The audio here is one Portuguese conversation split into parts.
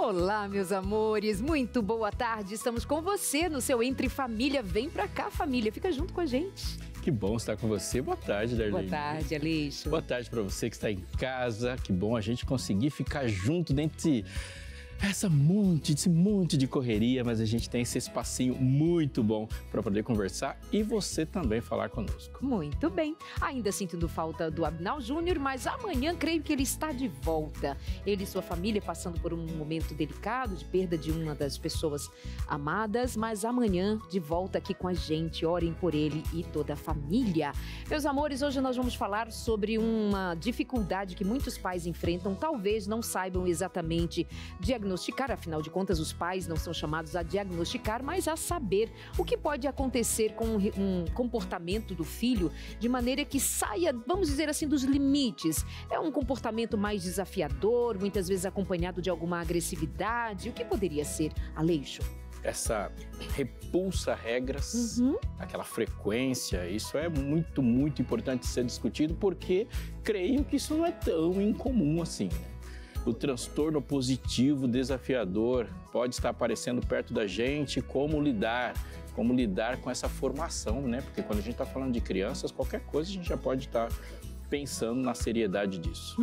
Olá, meus amores, muito boa tarde. Estamos com você no seu Entre Família. Vem pra cá, família, fica junto com a gente. Que bom estar com você. Boa tarde, Darlene. Boa tarde, Aleixo. Boa tarde para você que está em casa. Que bom a gente conseguir ficar junto dentro de esse monte de correria, mas a gente tem esse espacinho muito bom para poder conversar e você também falar conosco. Muito bem. Ainda sentindo falta do Abinal Júnior, mas amanhã creio que ele está de volta. Ele e sua família passando por um momento delicado de perda de uma das pessoas amadas, mas amanhã de volta aqui com a gente. Orem por ele e toda a família. Meus amores, hoje nós vamos falar sobre uma dificuldade que muitos pais enfrentam, talvez não saibam exatamente diagnosticar, afinal de contas os pais não são chamados a diagnosticar, mas a saber o que pode acontecer com um comportamento do filho de maneira que saia, vamos dizer assim, dos limites. É um comportamento mais desafiador, muitas vezes acompanhado de alguma agressividade. O que poderia ser, Aleixo? Essa repulsa a regras, aquela frequência, isso é muito importante ser discutido, porque creio que isso não é tão incomum assim, né? O transtorno positivo desafiador pode estar aparecendo perto da gente, como lidar com essa formação, né? Porque quando a gente está falando de crianças, qualquer coisa a gente já pode estar pensando na seriedade disso.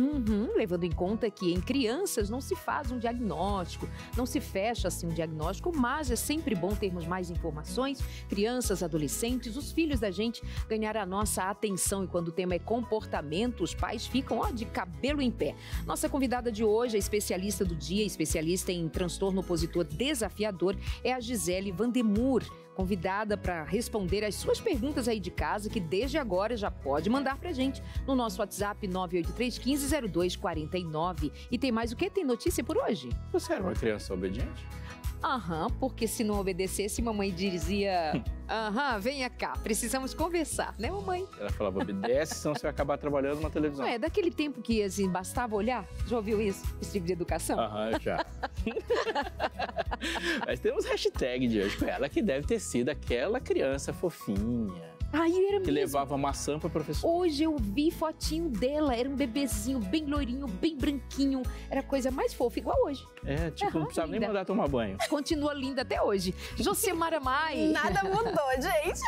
Levando em conta que em crianças não se faz um diagnóstico, não se fecha assim um diagnóstico, mas é sempre bom termos mais informações. Crianças, adolescentes, os filhos da gente ganharam a nossa atenção, e quando o tema é comportamento, os pais ficam de cabelo em pé. Nossa convidada de hoje, a especialista do dia, especialista em transtorno opositor desafiador, é a Gisele Vandemur, convidada para responder as suas perguntas aí de casa, que desde agora já pode mandar pra gente no nosso WhatsApp 983150249. E tem mais o quê? Tem notícia por hoje? Você era uma criança obediente? Porque se não obedecesse, mamãe dizia, venha cá, precisamos conversar, né, mamãe? Ela falava, obedece, senão você vai acabar trabalhando na televisão. Não é daquele tempo que, assim, bastava olhar? Já ouviu isso? Esse tipo de educação? Já. Mas temos hashtag de hoje com ela, que deve ter sido aquela criança fofinha. Era que mesmo. levava maçã para professora. Hoje eu vi fotinho dela, era um bebezinho bem loirinho, bem branquinho, era a coisa mais fofa, igual hoje. Não precisava nem mandar tomar banho. Continua linda até hoje. Josemara Mai. Nada mudou, gente.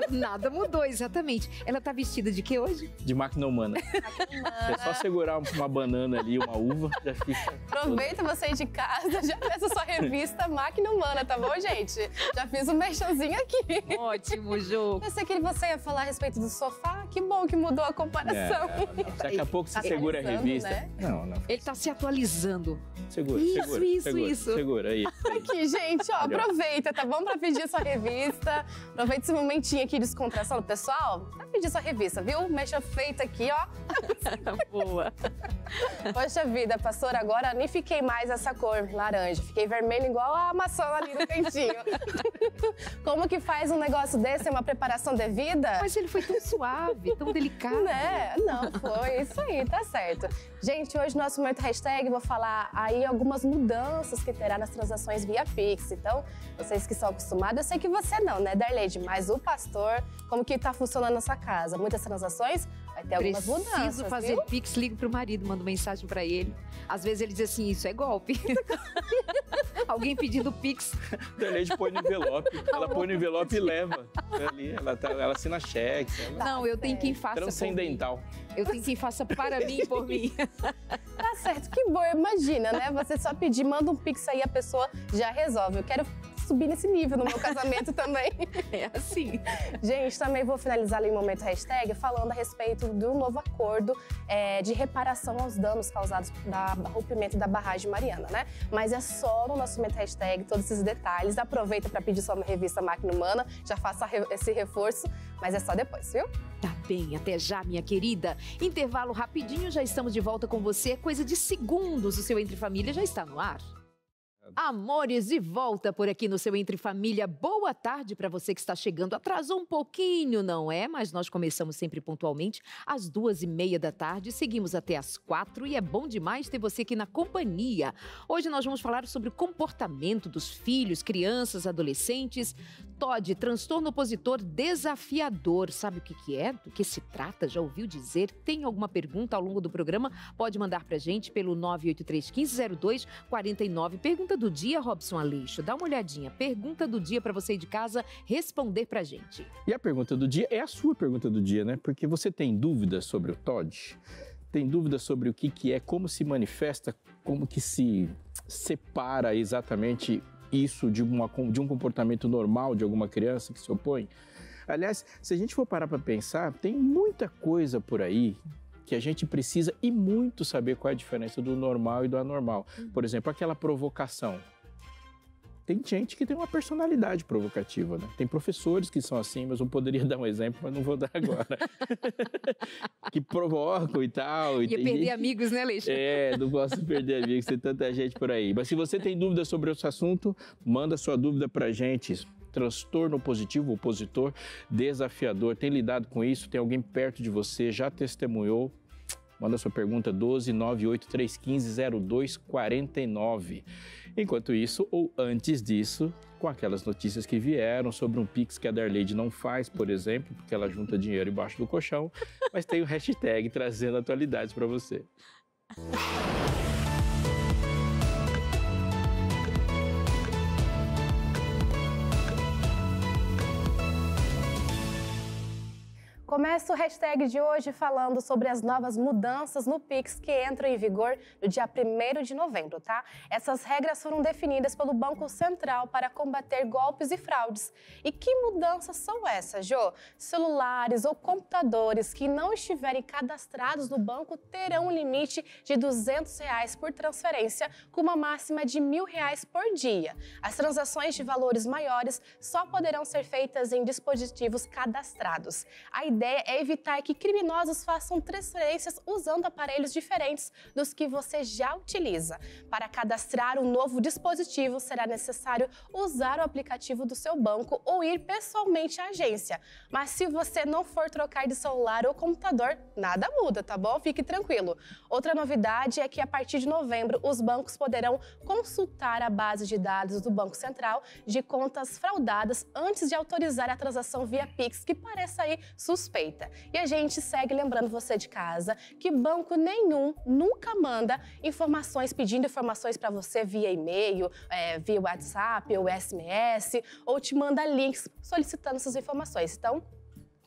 Nada mudou, exatamente. Ela tá vestida de quê hoje? De máquina humana. É só segurar uma banana ali, uma uva, já fica... Aproveita você de casa, já peça sua revista Máquina Humana, tá bom, gente? Já fiz um merchanzinho aqui. Ótimo, Jô. Eu sei que você ia falar a respeito do sofá, que bom que mudou a comparação. Daqui a pouco você segura a revista. Né? Não. Ele tá se atualizando. Segura. Segura aí. Aqui, gente, aproveita, tá bom? Pra pedir sua revista. Aproveita esse momentinho aqui de descontração do pessoal. Pra pedir sua revista, viu? Mexa feita aqui, ó. Boa. Poxa vida, pastora, agora nem fiquei mais essa cor laranja. Fiquei vermelho igual a maçã ali no cantinho. Como que faz um negócio desse? É uma preparação devida? Mas ele foi tão suave, tão delicado. Né? Não, foi isso aí, tá certo. Gente, hoje no nosso momento hashtag vou falar aí algumas mudanças que terá nas transações via Pix. Então, vocês que são acostumados, eu sei que você não, né, Darlene? Mas o pastor, como que tá funcionando na sua casa? Muitas transações? Vai ter algumas mudanças, Preciso fazer viu? Pix, ligo pro marido, mando mensagem pra ele. Às vezes ele diz assim, isso é golpe. Alguém pedindo Pix. Darlene põe no envelope. Ela põe no envelope e leva. Ali, ela assina cheque. Não, eu tenho quem faça Transcendental. por mim. Eu tenho quem faça para mim e por mim. Tá certo, que bom, imagina, né? Você só pedir, manda um Pix aí, a pessoa já resolve. Eu quero subir nesse nível no meu casamento também. É assim. Gente, também vou finalizar ali o momento hashtag falando a respeito do novo acordo de reparação aos danos causados do rompimento da barragem Mariana, né? Mas é só no nosso momento hashtag todos esses detalhes. Aproveita para pedir sua revista Máquina Humana, já faça esse reforço, mas é só depois, viu? Tá bem, até já, minha querida. Intervalo rapidinho, já estamos de volta com você. É coisa de segundos, o seu Entre Família já está no ar. Amores, de volta por aqui no seu Entre Família. Boa tarde para você que está chegando. Atrasou um pouquinho, não é? Mas nós começamos sempre pontualmente às 2h30 da tarde. Seguimos até às 4 e é bom demais ter você aqui na companhia. Hoje nós vamos falar sobre o comportamento dos filhos, crianças, adolescentes. TOD, transtorno opositor desafiador. Sabe o que é? Do que se trata? Já ouviu dizer? Tem alguma pergunta ao longo do programa? Pode mandar pra gente pelo 983-1502-49. Pergunta do dia, Robson Aleixo. Dá uma olhadinha. Pergunta do dia para você ir de casa responder pra gente. E a pergunta do dia é a sua pergunta do dia, né? Porque você tem dúvidas sobre o TOD? Tem dúvidas sobre o que é, como se manifesta, como que se separa exatamente isso de um comportamento normal de alguma criança que se opõe? Aliás, se a gente for parar para pensar, tem muita coisa por aí que a gente precisa e muito saber qual é a diferença do normal e do anormal. Por exemplo, aquela provocação. Tem gente que tem uma personalidade provocativa, né? Tem professores que são assim, mas eu poderia dar um exemplo, mas não vou dar agora. Que provocam e tal. Ia perder gente... amigos, né, Aleixo? Não posso perder amigos, tem tanta gente por aí. Mas se você tem dúvida sobre esse assunto, manda sua dúvida pra gente. Transtorno positivo, opositor, desafiador. Tem lidado com isso? Tem alguém perto de você? Já testemunhou? Manda sua pergunta 12983150249. Enquanto isso, ou antes disso, com aquelas notícias que vieram sobre um Pix que a Darleide não faz, por exemplo, porque ela junta dinheiro embaixo do colchão, mas tem o hashtag trazendo atualidades para você. Começa o hashtag de hoje falando sobre as novas mudanças no Pix que entram em vigor no dia 1º de novembro, tá? Essas regras foram definidas pelo Banco Central para combater golpes e fraudes. E que mudanças são essas, Jô? Celulares ou computadores que não estiverem cadastrados no banco terão um limite de R$200 por transferência, com uma máxima de R$1.000 por dia. As transações de valores maiores só poderão ser feitas em dispositivos cadastrados. A ideia é evitar que criminosos façam transferências usando aparelhos diferentes dos que você já utiliza. Para cadastrar um novo dispositivo, será necessário usar o aplicativo do seu banco ou ir pessoalmente à agência. Mas se você não for trocar de celular ou computador, nada muda, tá bom? Fique tranquilo. Outra novidade é que a partir de novembro, os bancos poderão consultar a base de dados do Banco Central de contas fraudadas antes de autorizar a transação via Pix, que parece aí suspeita. E a gente segue lembrando você de casa que banco nenhum nunca manda pedindo informações para você via e-mail, via WhatsApp ou SMS, ou te manda links solicitando essas informações. Então,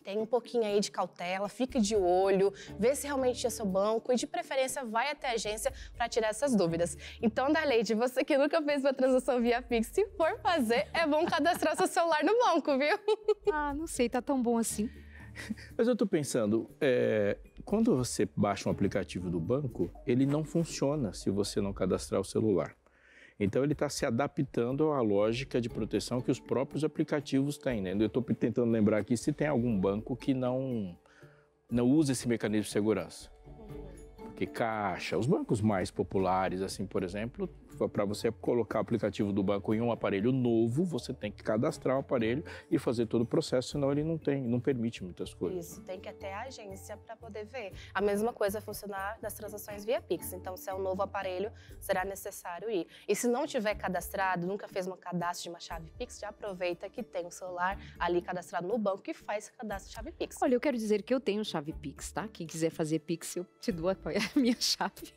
tem um pouquinho aí de cautela, fique de olho, vê se realmente é seu banco e, de preferência, vai até a agência para tirar essas dúvidas. Então, Darleide, você que nunca fez uma transação via Pix, se for fazer, é bom cadastrar seu celular no banco, viu? Não sei, tá tão bom assim. Mas eu estou pensando, quando você baixa um aplicativo do banco, ele não funciona se você não cadastrar o celular. Então, ele está se adaptando à lógica de proteção que os próprios aplicativos têm, né? Eu estou tentando lembrar aqui se tem algum banco que não usa esse mecanismo de segurança. Porque Caixa, os bancos mais populares, assim, por exemplo, para você colocar o aplicativo do banco em um aparelho novo, você tem que cadastrar o aparelho e fazer todo o processo, senão ele não permite muitas coisas. Isso, tem que ir até a agência para poder ver. A mesma coisa vai funcionar nas transações via Pix. Então, se é um novo aparelho, será necessário ir. E se não tiver cadastrado, nunca fez um cadastro de uma chave Pix, já aproveita que tem o celular ali cadastrado no banco e faz cadastro de chave Pix. Olha, eu quero dizer que eu tenho chave Pix, tá? Quem quiser fazer Pix, eu te dou a minha chave.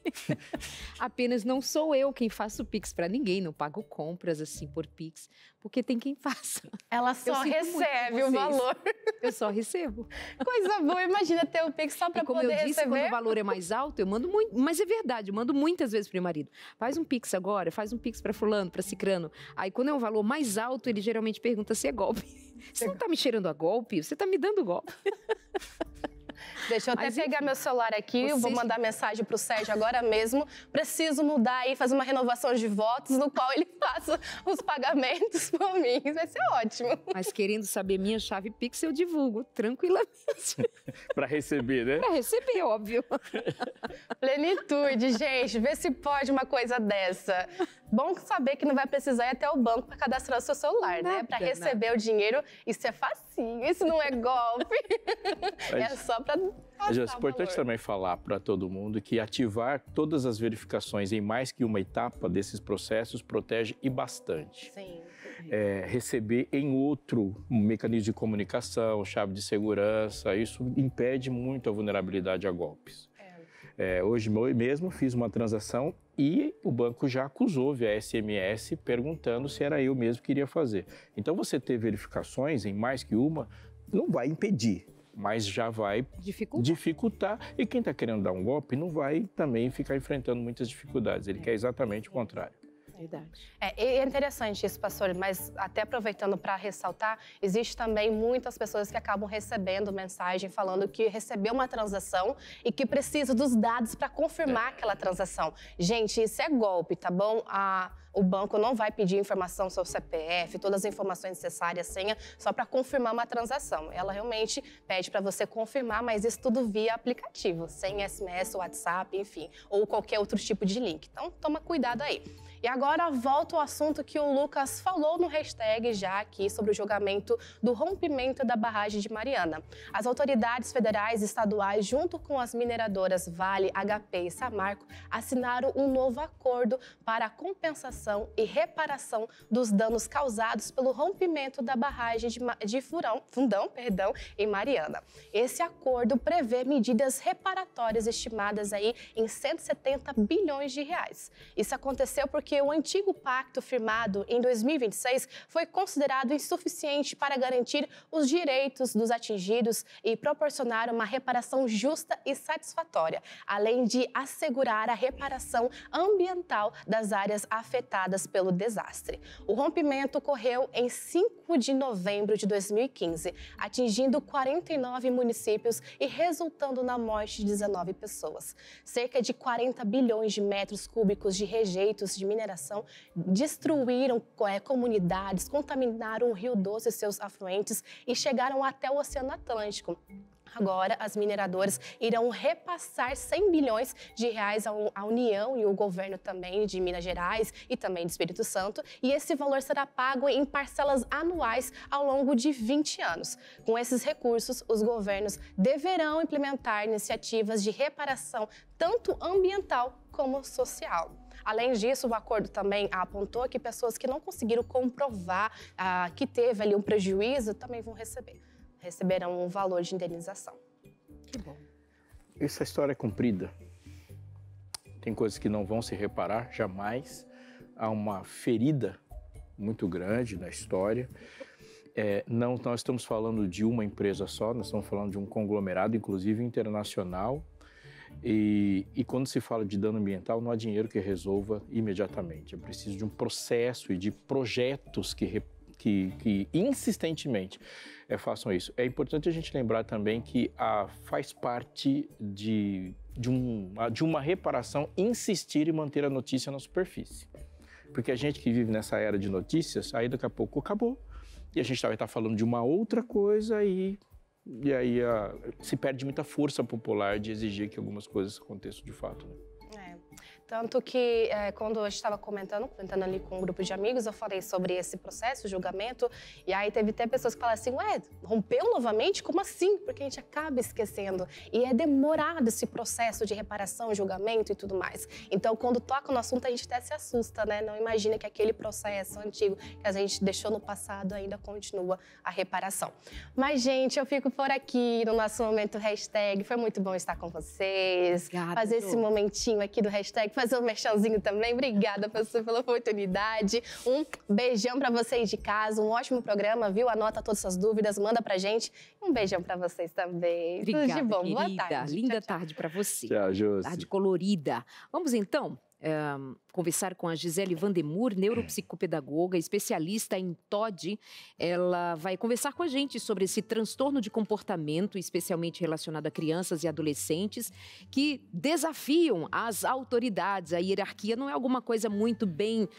Apenas não sou eu quem faço Pix para ninguém, não pago compras assim por Pix, porque tem quem faça. Ela só recebe o valor. Eu só recebo. Coisa boa, imagina ter o Pix só para poder receber. Como eu disse, quando o valor é mais alto, eu mando muito, mas é verdade, eu mando muitas vezes pro meu marido. Faz um Pix agora, faz um Pix para fulano, para cicrano. Aí quando é um valor mais alto, ele geralmente pergunta se é golpe. Você não tá me cheirando a golpe? Você tá me dando golpe. Deixa eu até pegar meu celular aqui, eu vou mandar mensagem pro Sérgio agora mesmo. Preciso mudar e fazer uma renovação de votos no qual ele faça os pagamentos por mim. Vai ser ótimo. Mas querendo saber minha chave Pix, eu divulgo tranquilamente. Para receber, né? Para receber, óbvio. Plenitude, gente. Vê se pode uma coisa dessa. Bom saber que não vai precisar ir até o banco para cadastrar o seu celular, né? Para receber o dinheiro, isso é facinho, isso não é golpe. É só para... É importante também falar para todo mundo que ativar todas as verificações em mais que uma etapa desses processos protege e bastante. Sim. Receber em outro mecanismo de comunicação, chave de segurança, isso impede muito a vulnerabilidade a golpes. Hoje mesmo fiz uma transação e o banco já acusou via SMS perguntando se era eu mesmo que iria fazer. Então você ter verificações em mais que uma não vai impedir, mas já vai dificultar. E quem está querendo dar um golpe não vai também ficar enfrentando muitas dificuldades. Ele quer exatamente o contrário. Verdade. É interessante isso, pastor, mas até aproveitando para ressaltar, existe também muitas pessoas que acabam recebendo mensagem falando que recebeu uma transação e que precisa dos dados para confirmar aquela transação. Gente, isso é golpe, tá bom? O banco não vai pedir informação sobre o CPF, todas as informações necessárias, senha, só para confirmar uma transação. Ela realmente pede para você confirmar, mas isso tudo via aplicativo, sem SMS, WhatsApp, enfim, ou qualquer outro tipo de link. Então, toma cuidado aí. E agora volta ao assunto que o Lucas falou no hashtag já aqui sobre o julgamento do rompimento da barragem de Mariana. As autoridades federais e estaduais, junto com as mineradoras Vale, HP e Samarco, assinaram um novo acordo para a compensação e reparação dos danos causados pelo rompimento da barragem de Fundão, em Mariana. Esse acordo prevê medidas reparatórias estimadas aí em 170 bilhões de reais. Isso aconteceu porque o antigo pacto firmado em 2026 foi considerado insuficiente para garantir os direitos dos atingidos e proporcionar uma reparação justa e satisfatória, além de assegurar a reparação ambiental das áreas afetadas pelo desastre. O rompimento ocorreu em 5 de novembro de 2015, atingindo 49 municípios e resultando na morte de 19 pessoas. Cerca de 40 bilhões de metros cúbicos de rejeitos de mineração destruíram comunidades, contaminaram o Rio Doce e seus afluentes e chegaram até o Oceano Atlântico. Agora, as mineradoras irão repassar 100 bilhões de reais à União e o governo também de Minas Gerais e também do Espírito Santo, e esse valor será pago em parcelas anuais ao longo de 20 anos. Com esses recursos, os governos deverão implementar iniciativas de reparação tanto ambiental como social. Além disso, o acordo também apontou que pessoas que não conseguiram comprovar que teve ali um prejuízo também vão receberão um valor de indenização. Que bom. Essa história é comprida. Tem coisas que não vão se reparar jamais. Há uma ferida muito grande na história. Não, nós estamos falando de uma empresa só, nós estamos falando de um conglomerado, inclusive internacional. E quando se fala de dano ambiental, não há dinheiro que resolva imediatamente. É preciso de um processo e de projetos que insistentemente façam isso. É importante a gente lembrar também que faz parte de uma reparação insistir e manter a notícia na superfície. Porque a gente que vive nessa era de notícias, aí daqui a pouco acabou. E a gente vai estar falando de uma outra coisa e aí se perde muita força popular de exigir que algumas coisas aconteçam de fato, né? Tanto que, quando eu estava comentando ali com um grupo de amigos, eu falei sobre esse processo, o julgamento, e aí teve até pessoas que falaram assim, rompeu novamente? Como assim? Porque a gente acaba esquecendo. E é demorado esse processo de reparação, julgamento e tudo mais. Então, quando toca no assunto, a gente até se assusta, né? Não imagina que aquele processo antigo que a gente deixou no passado ainda continua a reparação. Mas, gente, eu fico por aqui no nosso momento hashtag. Foi muito bom estar com vocês. Obrigada, fazer esse momentinho aqui do hashtag, fazer um merchanzinho também. Obrigada, professor, pela oportunidade. Um beijão para vocês de casa, um ótimo programa, viu? Anota todas as suas dúvidas, manda pra gente. Um beijão para vocês também. Obrigada, tudo de bom. Querida. Boa tarde. Linda tarde para você. Tchau, Josi. Tarde colorida. Vamos então conversar com a Gisele Vandemur, neuropsicopedagoga, especialista em TOD. Ela vai conversar com a gente sobre esse transtorno de comportamento, especialmente relacionado a crianças e adolescentes, que desafiam as autoridades. A hierarquia não é alguma coisa muito bem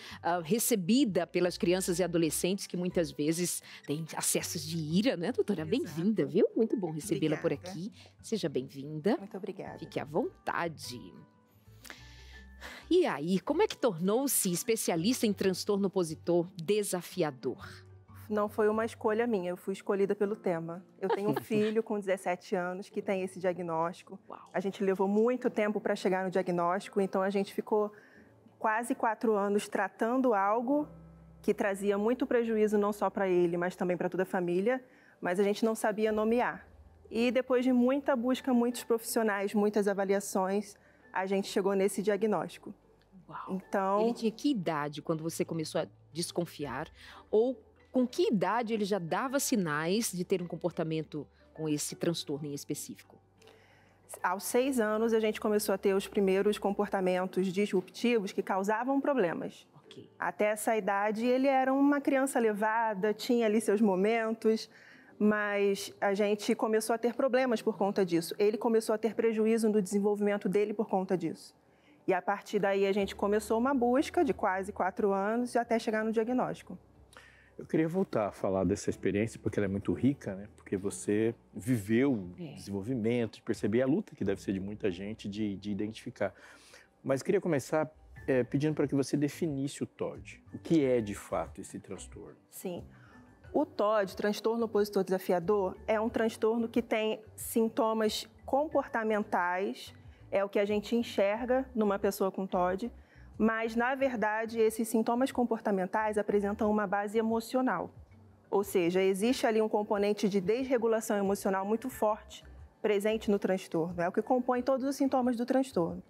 recebida pelas crianças e adolescentes, que muitas vezes têm acessos de ira, né, doutora? Bem-vinda, viu? Muito bom recebê-la por aqui. Seja bem-vinda. Muito obrigada. Fique à vontade. E aí, como é que tornou-se especialista em transtorno opositor desafiador? Não foi uma escolha minha, eu fui escolhida pelo tema. Eu tenho um filho com 17 anos que tem esse diagnóstico. Uau. A gente levou muito tempo para chegar no diagnóstico, então a gente ficou quase 4 anos tratando algo que trazia muito prejuízo não só para ele, mas também para toda a família, mas a gente não sabia nomear. E depois de muita busca, muitos profissionais, muitas avaliações, a gente chegou nesse diagnóstico. Uau. Então, ele tinha que idade quando você começou a desconfiar? Ou com que idade ele já dava sinais de ter um comportamento com esse transtorno em específico? aos 6 anos, a gente começou a ter os primeiros comportamentos disruptivos que causavam problemas. Okay. Até essa idade, ele era uma criança levada, tinha ali seus momentos, mas a gente começou a ter problemas por conta disso. Ele começou a ter prejuízo no desenvolvimento dele por conta disso. E a partir daí a gente começou uma busca de quase 4 anos até chegar no diagnóstico. Eu queria voltar a falar dessa experiência, porque ela é muito rica, né? Porque você viveu o desenvolvimento, de perceber a luta que deve ser de muita gente de identificar. Mas queria começar pedindo para que você definisse o TOD. O que é, de fato, esse transtorno? Sim. O TOD, transtorno opositor desafiador, é um transtorno que tem sintomas comportamentais, é o que a gente enxerga numa pessoa com TOD, mas, na verdade, esses sintomas comportamentais apresentam uma base emocional. Ou seja, existe ali um componente de desregulação emocional muito forte presente no transtorno. É o que compõe todos os sintomas do transtorno.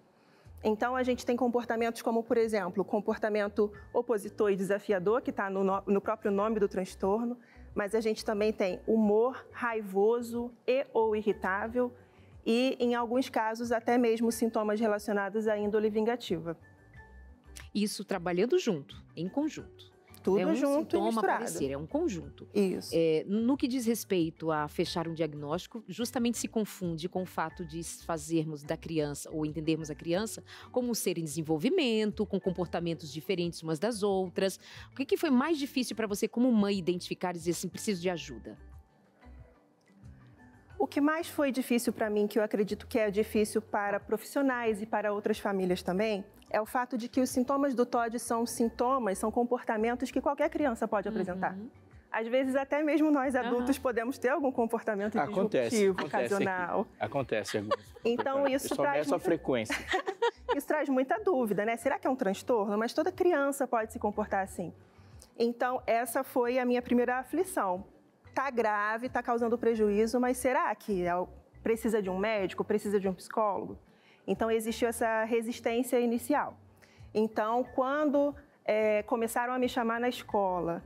Então, a gente tem comportamentos como, por exemplo, o comportamento opositor e desafiador, que está no próprio nome do transtorno, mas a gente também tem humor raivoso e ou irritável e, em alguns casos, até mesmo sintomas relacionados à índole vingativa. Isso trabalhando junto, em conjunto. Tudo é um junto e sintoma misturado. aparecer, é um conjunto. Isso. No que diz respeito a fechar um diagnóstico, justamente se confunde com o fato de fazermos da criança, ou entendermos a criança, como um ser em desenvolvimento, com comportamentos diferentes umas das outras. O que foi mais difícil para você, como mãe, identificar e dizer assim, preciso de ajuda? O que mais foi difícil para mim, que eu acredito que é difícil para profissionais e para outras famílias também, é o fato de que os sintomas do TOD são sintomas, são comportamentos que qualquer criança pode apresentar. Às vezes, até mesmo nós adultos podemos ter algum comportamento disruptivo, ocasional. Acontece. Então, isso traz muita frequência. Isso traz muita dúvida, né? Será que é um transtorno? Mas toda criança pode se comportar assim. Então, essa foi a minha primeira aflição. Está grave, está causando prejuízo, mas será que precisa de um médico, precisa de um psicólogo? Então, existiu essa resistência inicial. Então, quando começaram a me chamar na escola,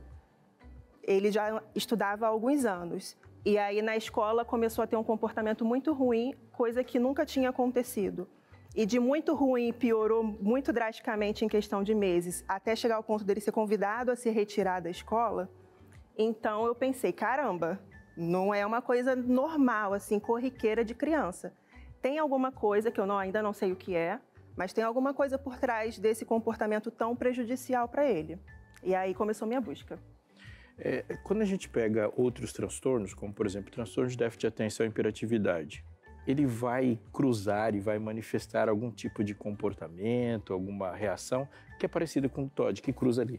ele já estudava há alguns anos. E aí, na escola, começou a ter um comportamento muito ruim, coisa que nunca tinha acontecido. E de muito ruim, piorou muito drasticamente em questão de meses, até chegar ao ponto dele ser convidado a se retirar da escola. Então, eu pensei, caramba, não é uma coisa normal, assim, corriqueira de criança. Tem alguma coisa que eu ainda não sei o que é, mas tem alguma coisa por trás desse comportamento tão prejudicial para ele. E aí começou minha busca. Quando a gente pega outros transtornos, como, por exemplo, transtorno de déficit de atenção e hiperatividade, ele vai cruzar e vai manifestar algum tipo de comportamento, alguma reação que é parecida com o TOD, que cruza ali.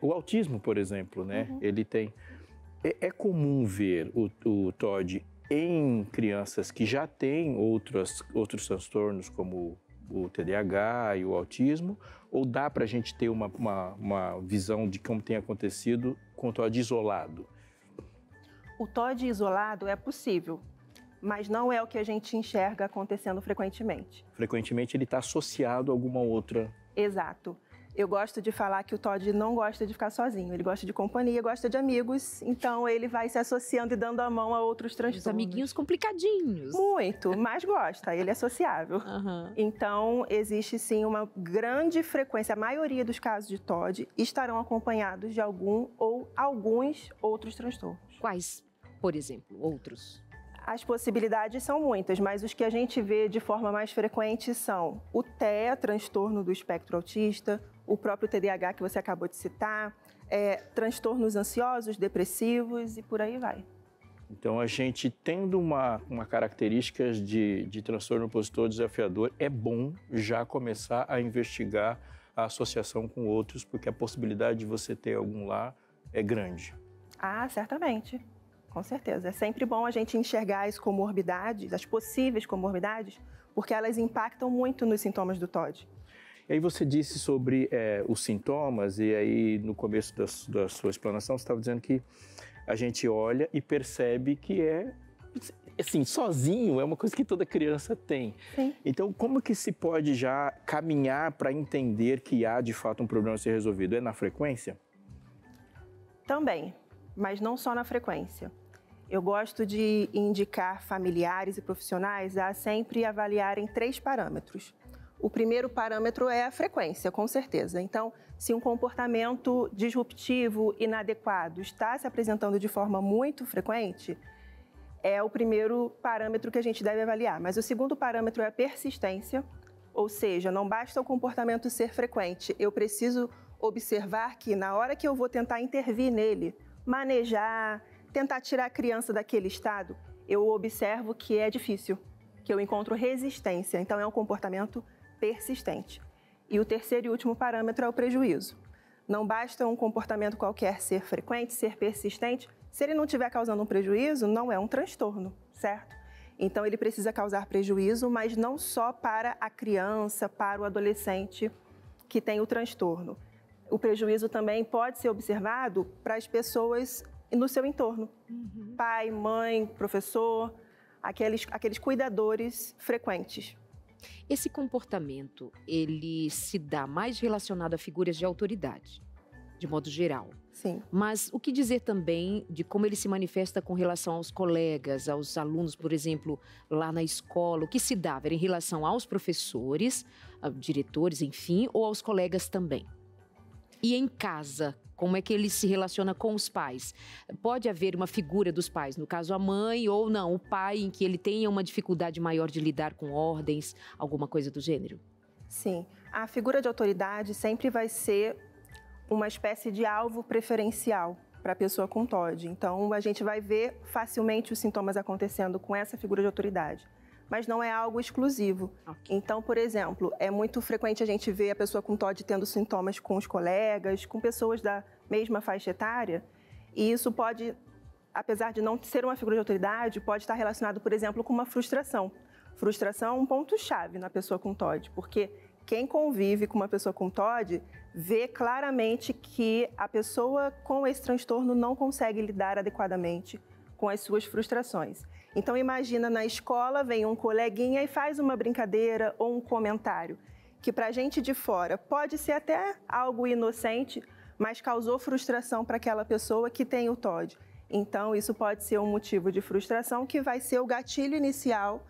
O autismo, por exemplo, né? Ele tem... É comum ver o TOD em crianças que já têm outros transtornos, como o TDAH e o autismo, ou dá para a gente ter uma visão de como tem acontecido com o TOD isolado? O TOD isolado é possível, mas não é o que a gente enxerga acontecendo frequentemente. Frequentemente ele está associado a alguma outra... Exato. Eu gosto de falar que o Todd não gosta de ficar sozinho, ele gosta de companhia, gosta de amigos, então ele vai se associando e dando a mão a outros transtornos. Os amiguinhos complicadinhos. Muito, mas gosta, ele é sociável. Então, existe sim uma grande frequência, a maioria dos casos de Todd estarão acompanhados de algum ou alguns outros transtornos. Quais, por exemplo, outros? As possibilidades são muitas, mas os que a gente vê de forma mais frequente são o TEA, transtorno do espectro autista, o próprio TDAH que você acabou de citar, transtornos ansiosos, depressivos e por aí vai. Então, a gente tendo uma característica de transtorno opositor desafiador, é bom já começar a investigar a associação com outros, porque a possibilidade de você ter algum lá é grande. Ah, certamente. Com certeza. É sempre bom a gente enxergar as comorbidades, as possíveis comorbidades, porque elas impactam muito nos sintomas do TOD. E aí você disse sobre os sintomas, e aí no começo da sua explanação você estava dizendo que a gente olha e percebe que assim, sozinho é uma coisa que toda criança tem. Sim. Então, como que se pode já caminhar para entender que há de fato um problema a ser resolvido? É na frequência? Também, mas não só na frequência. Eu gosto de indicar familiares e profissionais a sempre avaliarem 3 parâmetros. O primeiro parâmetro é a frequência, com certeza. Então, se um comportamento disruptivo, inadequado, está se apresentando de forma muito frequente, é o primeiro parâmetro que a gente deve avaliar. Mas o segundo parâmetro é a persistência, ou seja, não basta o comportamento ser frequente, eu preciso observar que na hora que eu vou tentar intervir nele, manejar, tentar tirar a criança daquele estado, eu observo que é difícil, que eu encontro resistência. Então, é um comportamento persistente. E o terceiro e último parâmetro é o prejuízo. Não basta um comportamento qualquer ser frequente, ser persistente. Se ele não estiver causando um prejuízo, não é um transtorno, certo? Então, ele precisa causar prejuízo, mas não só para a criança, para o adolescente que tem o transtorno. O prejuízo também pode ser observado para as pessoas no seu entorno. Pai, mãe, professor, aqueles cuidadores frequentes. Esse comportamento, ele se dá mais relacionado a figuras de autoridade, de modo geral. Sim. Mas o que dizer também de como ele se manifesta com relação aos colegas, aos alunos, por exemplo, lá na escola? O que se dava em relação aos professores, diretores, enfim, ou aos colegas também? E em casa, como é que ele se relaciona com os pais? Pode haver uma figura dos pais, no caso a mãe ou não, o pai, em que ele tenha uma dificuldade maior de lidar com ordens, alguma coisa do gênero? Sim, a figura de autoridade sempre vai ser uma espécie de alvo preferencial para a pessoa com TOD. Então, a gente vai ver facilmente os sintomas acontecendo com essa figura de autoridade. Mas não é algo exclusivo. Okay. Então, por exemplo, é muito frequente a gente ver a pessoa com TOD tendo sintomas com os colegas, com pessoas da mesma faixa etária, e isso pode, apesar de não ser uma figura de autoridade, pode estar relacionado, por exemplo, com uma frustração. Frustração é um ponto-chave na pessoa com TOD, porque quem convive com uma pessoa com TOD vê claramente que a pessoa com esse transtorno não consegue lidar adequadamente com as suas frustrações. Então, imagina, na escola vem um coleguinha e faz uma brincadeira ou um comentário que, para a gente de fora, pode ser até algo inocente, mas causou frustração para aquela pessoa que tem o TOD. Então, isso pode ser um motivo de frustração que vai ser o gatilho inicial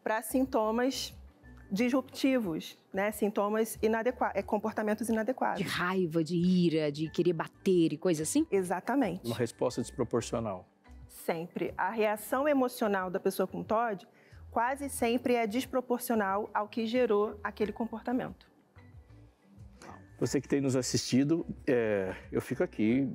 para sintomas disruptivos, né? Sintomas inadequados, comportamentos inadequados. De raiva, de ira, de querer bater e coisa assim? Exatamente. Uma resposta desproporcional. Sempre. A reação emocional da pessoa com TOD quase sempre é desproporcional ao que gerou aquele comportamento. Você que tem nos assistido, eu fico aqui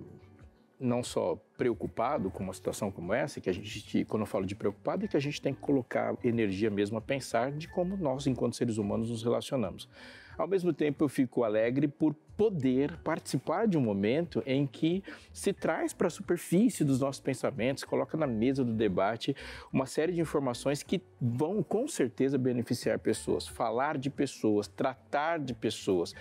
não só preocupado com uma situação como essa, que a gente, quando eu falo de preocupado, é que a gente tem que colocar energia mesmo a pensar de como nós, enquanto seres humanos, nos relacionamos. Ao mesmo tempo, eu fico alegre por poder participar de um momento em que se traz para a superfície dos nossos pensamentos, coloca na mesa do debate uma série de informações que vão, com certeza, beneficiar pessoas. Falar de pessoas, tratar de pessoas,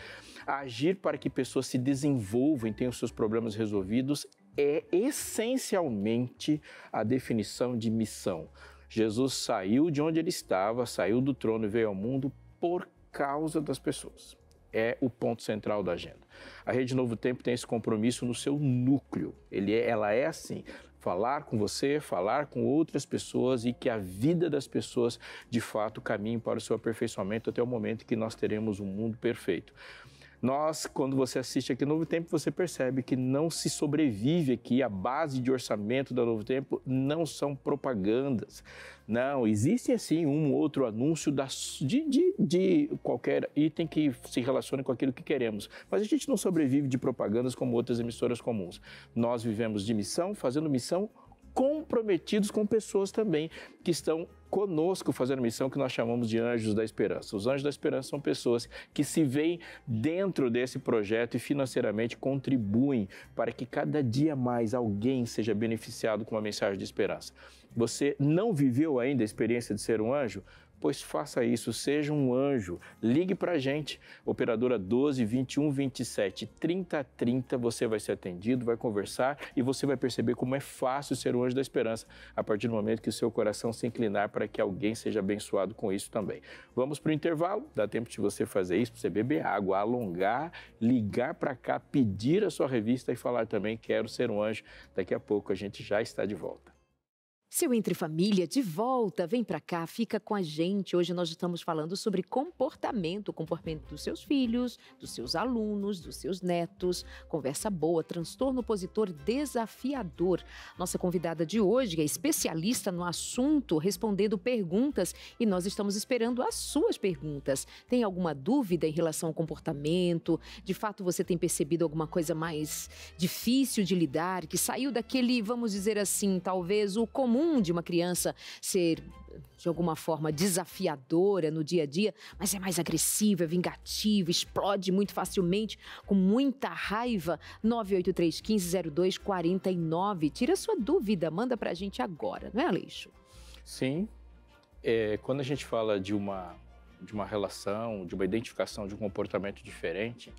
agir para que pessoas se desenvolvam e tenham seus problemas resolvidos é essencialmente a definição de missão. Jesus saiu de onde ele estava, saiu do trono e veio ao mundo por causa das pessoas. é o ponto central da agenda. A Rede Novo Tempo tem esse compromisso no seu núcleo. Ela é assim, falar com você, falar com outras pessoas e que a vida das pessoas, de fato, caminhe para o seu aperfeiçoamento até o momento que nós teremos um mundo perfeito. Quando você assiste aqui no Novo Tempo, você percebe que não se sobrevive aqui, a base de orçamento da Novo Tempo não são propagandas. Não, existe assim um ou outro anúncio de qualquer item que se relacione com aquilo que queremos. Mas a gente não sobrevive de propagandas como outras emissoras comuns. Nós vivemos de missão, fazendo missão, comprometidos com pessoas também que estão conosco fazendo missão que nós chamamos de Anjos da Esperança. Os Anjos da Esperança são pessoas que se veem dentro desse projeto e financeiramente contribuem para que cada dia mais alguém seja beneficiado com uma mensagem de esperança. Você não viveu ainda a experiência de ser um anjo? Pois faça isso, seja um anjo. Ligue para a gente, operadora 12 21 27 30 30, você vai ser atendido, vai conversar e você vai perceber como é fácil ser um anjo da esperança a partir do momento que o seu coração se inclinar para que alguém seja abençoado com isso também. Vamos para o intervalo, dá tempo de você fazer isso, para você beber água, alongar, ligar para cá, pedir a sua revista e falar também, quero ser um anjo. Daqui a pouco a gente já está de volta. Seu Entre Família, de volta, vem pra cá, fica com a gente. Hoje nós estamos falando sobre comportamento, o comportamento dos seus filhos, dos seus alunos, dos seus netos. Conversa boa, transtorno opositor desafiador. Nossa convidada de hoje é especialista no assunto, respondendo perguntas e nós estamos esperando as suas perguntas. Tem alguma dúvida em relação ao comportamento? De fato, você tem percebido alguma coisa mais difícil de lidar, que saiu daquele, vamos dizer assim, talvez o comum de uma criança ser, de alguma forma, desafiadora no dia a dia, mas é mais agressiva, é vingativa, explode muito facilmente, com muita raiva. 983-1502-49. Tira sua dúvida, manda pra gente agora, não é, Aleixo? Sim. Quando a gente fala de uma relação, de uma identificação de um comportamento diferente,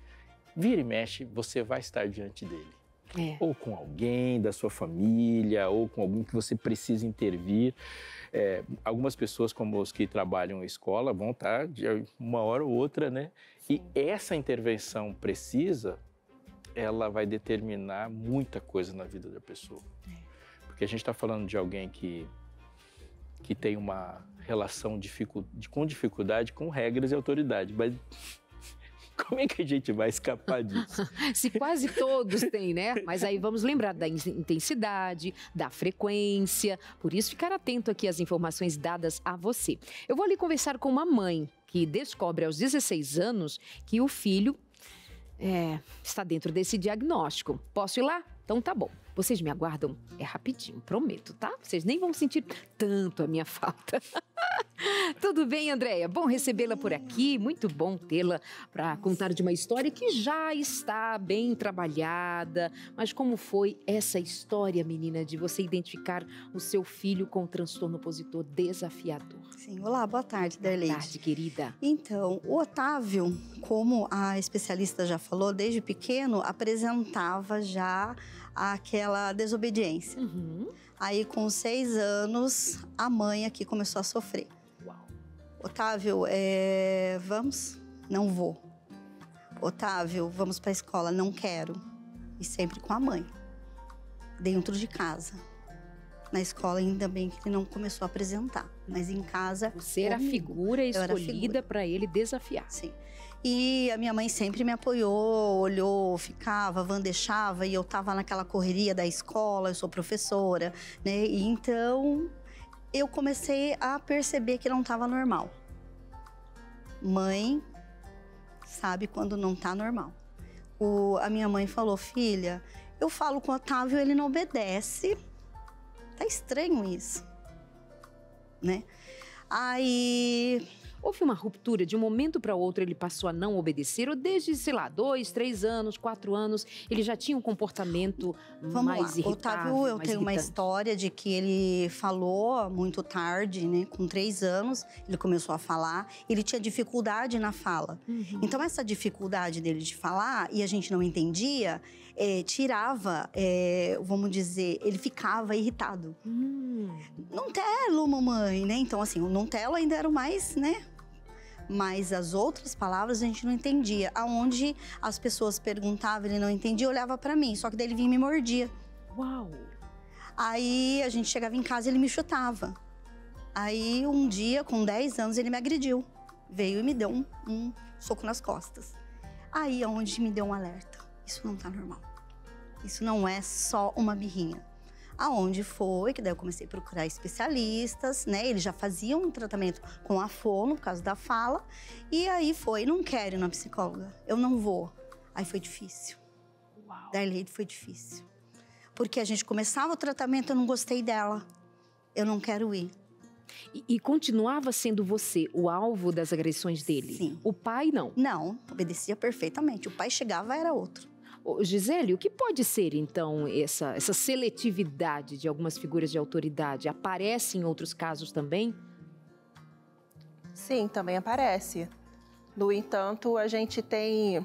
vira e mexe, você vai estar diante dele. Ou com alguém da sua família, ou com alguém que você precisa intervir. Algumas pessoas, como os que trabalham em escola, vão estar de uma hora ou outra, né? Sim. E essa intervenção precisa, ela vai determinar muita coisa na vida da pessoa. Porque a gente está falando de alguém que tem uma relação com dificuldade com regras e autoridade, mas... Como é que a gente vai escapar disso? Se quase todos têm, né? Mas aí vamos lembrar da intensidade, da frequência. Por isso, ficar atento aqui às informações dadas a você. Eu vou ali conversar com uma mãe que descobre aos 16 anos que o filho está dentro desse diagnóstico. Posso ir lá? Então tá bom. Vocês me aguardam? É rapidinho, prometo, tá? Vocês nem vão sentir tanto a minha falta. Tudo bem, Andréia? Bom recebê-la por aqui. Muito bom tê-la para contar de uma história que já está bem trabalhada. Mas como foi essa história, menina, de você identificar o seu filho com transtorno opositor desafiador? Sim, olá, boa tarde, Darleide. Boa tarde, querida. Então, o Otávio, como a especialista já falou, desde pequeno apresentava já aquela desobediência. Aí, com 6 anos, a mãe aqui começou a sofrer. Uau. Otávio, vamos? Não vou. Otávio, vamos para a escola? Não quero. E sempre com a mãe, dentro de casa. Na escola, ainda bem que ele não começou a apresentar, mas em casa... Você era a figura escolhida para ele desafiar. Sim. E a minha mãe sempre me apoiou, olhou, ficava, Van deixava, e eu tava naquela correria da escola, eu sou professora, né? E então, eu comecei a perceber que não tava normal. Mãe sabe quando não tá normal. A minha mãe falou, filha, eu falo com o Otávio, ele não obedece. Tá estranho isso, né? Aí... Houve uma ruptura, de um momento para outro ele passou a não obedecer, ou desde, sei lá, 2, 3 anos, 4 anos, ele já tinha um comportamento mais irritável, Otávio, eu tenho uma história de que ele falou muito tarde, né? Com 3 anos, ele começou a falar, ele tinha dificuldade na fala. Então, essa dificuldade dele de falar, e a gente não entendia, tirava, vamos dizer, ele ficava irritado. Não telo, mamãe, né? Então, assim, o não telo ainda era o mais, né? Mas as outras palavras a gente não entendia. Aonde as pessoas perguntavam, ele não entendia, olhava pra mim. Só que daí ele vinha e me mordia. Uau! Aí a gente chegava em casa e ele me chutava. Aí um dia, com 10 anos, ele me agrediu. Veio e me deu um soco nas costas. Aí é onde me deu um alerta. Isso não tá normal. Isso não é só uma birrinha. Aonde foi, que daí eu comecei a procurar especialistas, né? Ele já fazia um tratamento com a fono, por causa da fala. E aí foi, não quero ir na psicóloga, eu não vou. Aí foi difícil. Uau. Daí foi difícil. Porque a gente começava o tratamento, eu não gostei dela. Eu não quero ir. E continuava sendo você o alvo das agressões dele? Sim. O pai, não? Não, obedecia perfeitamente. O pai chegava, era outro. Ô, Gisele, o que pode ser, então, essa seletividade de algumas figuras de autoridade? Aparece em outros casos também? Sim, também aparece. No entanto, a gente tem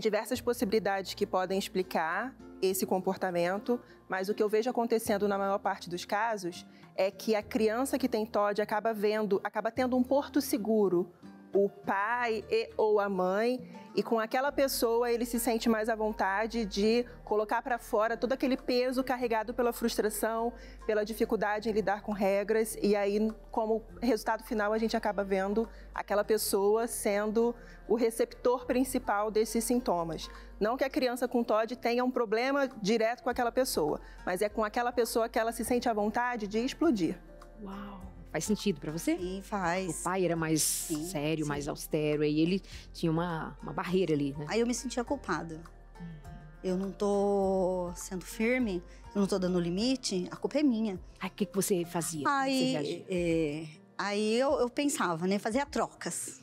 diversas possibilidades que podem explicar esse comportamento, mas o que eu vejo acontecendo na maior parte dos casos é que a criança que tem TOD acaba tendo um porto seguro, o pai ou a mãe, e com aquela pessoa ele se sente mais à vontade de colocar para fora todo aquele peso carregado pela frustração, pela dificuldade em lidar com regras, e aí, como resultado final, a gente acaba vendo aquela pessoa sendo o receptor principal desses sintomas. Não que a criança com TOD tenha um problema direto com aquela pessoa, mas é com aquela pessoa que ela se sente à vontade de explodir. Uau! Faz sentido pra você? Sim, faz. O pai era mais sério, mais austero, e ele tinha uma barreira ali, né? Aí eu me sentia culpada. Eu não tô sendo firme, eu não tô dando limite, a culpa é minha. Aí o que você fazia? Aí eu pensava, né, fazia trocas.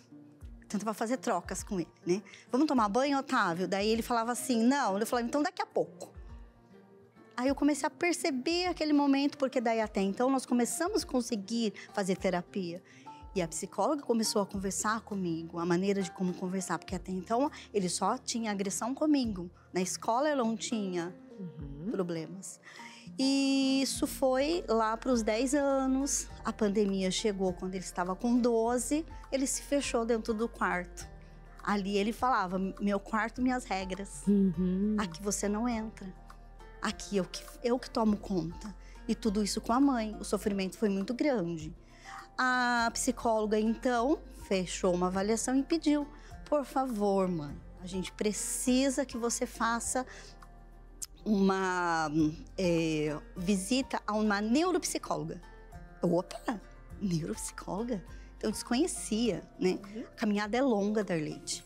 Tentava fazer trocas com ele, né? Vamos tomar banho, Otávio? Daí ele falava assim, não. Eu falava, então daqui a pouco. Aí eu comecei a perceber aquele momento, porque daí até então nós começamos a conseguir fazer terapia. E a psicóloga começou a conversar comigo, a maneira de como conversar, porque até então ele só tinha agressão comigo. Na escola eu não tinha problemas. E isso foi lá para os 10 anos, a pandemia chegou quando ele estava com 12, ele se fechou dentro do quarto. Ali ele falava, meu quarto, minhas regras. Aqui você não entra. Aqui eu que tomo conta. E tudo isso com a mãe. O sofrimento foi muito grande. A psicóloga, então, fechou uma avaliação e pediu, por favor, mãe, a gente precisa que você faça uma visita a uma neuropsicóloga. Opa, neuropsicóloga? Eu desconhecia, né? A caminhada é longa, Darleide.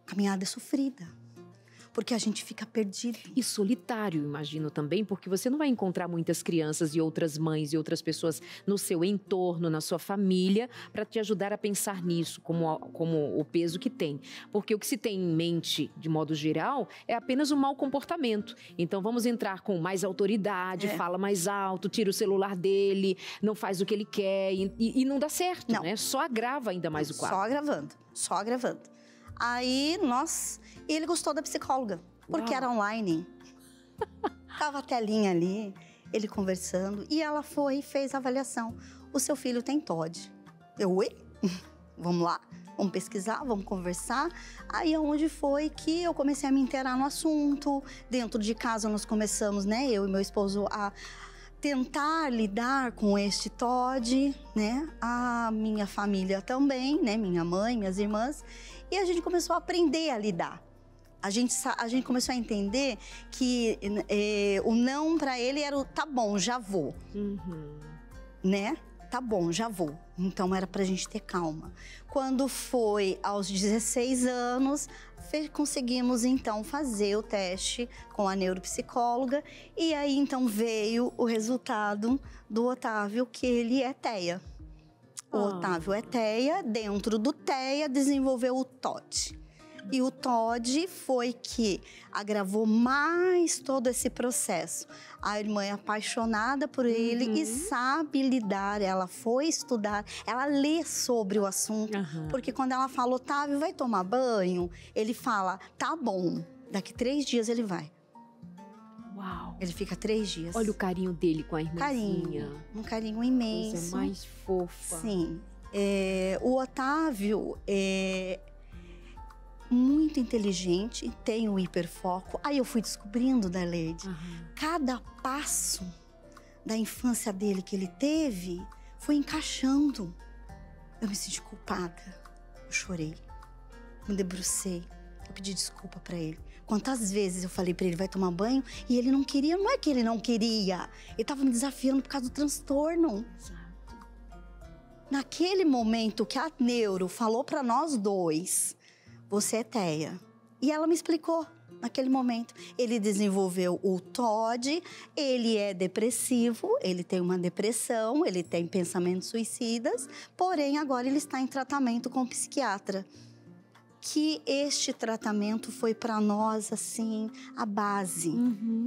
A caminhada é sofrida. Porque a gente fica perdido. E solitário, imagino também, porque você não vai encontrar muitas crianças e outras mães e outras pessoas no seu entorno, na sua família, para te ajudar a pensar nisso, como o peso que tem. Porque o que se tem em mente, de modo geral, é apenas um mau comportamento. Então vamos entrar com mais autoridade, fala mais alto, tira o celular dele, não faz o que ele quer e não dá certo, né? Só agrava ainda mais o quadro. Só agravando. Aí, ele gostou da psicóloga, porque era online. Tava a telinha ali, ele conversando, e ela foi e fez a avaliação. O seu filho tem TOD. Oi? Vamos lá, vamos pesquisar, vamos conversar. Aí, onde foi que eu comecei a me inteirar no assunto. Dentro de casa, nós começamos, né, eu e meu esposo, a tentar lidar com este TOD, né? A minha família também, né? Minha mãe, minhas irmãs. E a gente começou a aprender a lidar. A gente começou a entender que o não para ele era o tá bom, já vou. Né? Tá bom, já vou. Então era pra gente ter calma. Quando foi aos 16 anos, conseguimos então fazer o teste com a neuropsicóloga. E aí então veio o resultado do Otávio, que ele é TEA. O Otávio é TEA, dentro do TEA desenvolveu o TOD. E o TOD foi que agravou mais todo esse processo. A irmã é apaixonada por ele e sabe lidar. Ela foi estudar, ela lê sobre o assunto. Porque quando ela fala, Otávio, vai tomar banho? Ele fala, tá bom, daqui 3 dias ele vai. Uau! Ele fica 3 dias. Olha o carinho dele com a irmãzinha. Um carinho imenso. Coisa mais fofa. Sim. O Otávio é muito inteligente, tem um hiperfoco. Aí eu fui descobrindo, Darleide, cada passo da infância dele que ele teve foi encaixando. Eu me senti culpada, eu chorei, me debrucei, eu pedi desculpa pra ele. Quantas vezes eu falei pra ele, vai tomar banho, e ele não queria. Não é que ele não queria, ele tava me desafiando por causa do transtorno. Naquele momento que a neuro falou pra nós dois, você é TEA. E ela me explicou naquele momento. Ele desenvolveu o TOD, ele é depressivo, ele tem uma depressão, ele tem pensamentos suicidas, porém agora ele está em tratamento com um psiquiatra. Que este tratamento foi para nós, assim, a base.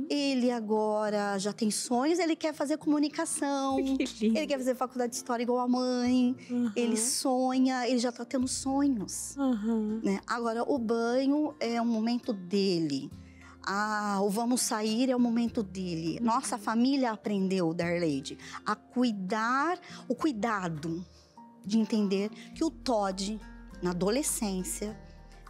Ele agora já tem sonhos, ele quer fazer comunicação, ele quer fazer faculdade de história igual a mãe, ele sonha, ele já está tendo sonhos. Né? Agora, o banho é um momento dele. O vamos sair é o momento dele. Nossa família aprendeu, Darleide, a cuidar, o cuidado de entender que o TOD, na adolescência,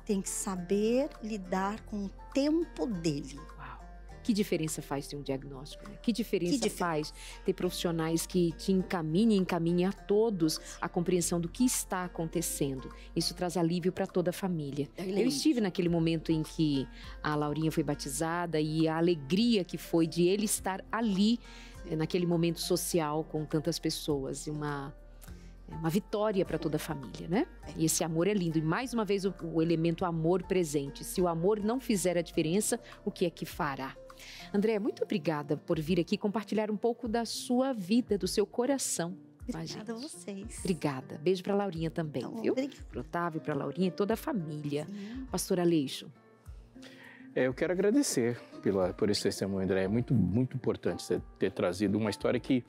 tem que saber lidar com o tempo dele. Uau. Que diferença faz ter um diagnóstico, né? Que diferença faz ter profissionais que te encaminhem a todos a compreensão do que está acontecendo. Isso traz alívio para toda a família. Eu estive naquele momento em que a Laurinha foi batizada e a alegria que foi de ele estar ali, naquele momento social com tantas pessoas. E uma vitória para toda a família, né? E esse amor é lindo. E mais uma vez o elemento amor presente. Se o amor não fizer a diferença, o que é que fará? Andréa, muito obrigada por vir aqui compartilhar um pouco da sua vida, do seu coração. Obrigada a vocês. Obrigada. Beijo para a Laurinha também, viu? Para o Otávio, para a Laurinha e toda a família. Pastor Aleixo. Eu quero agradecer por esse testemunho, Andréa. É muito importante você ter trazido uma história que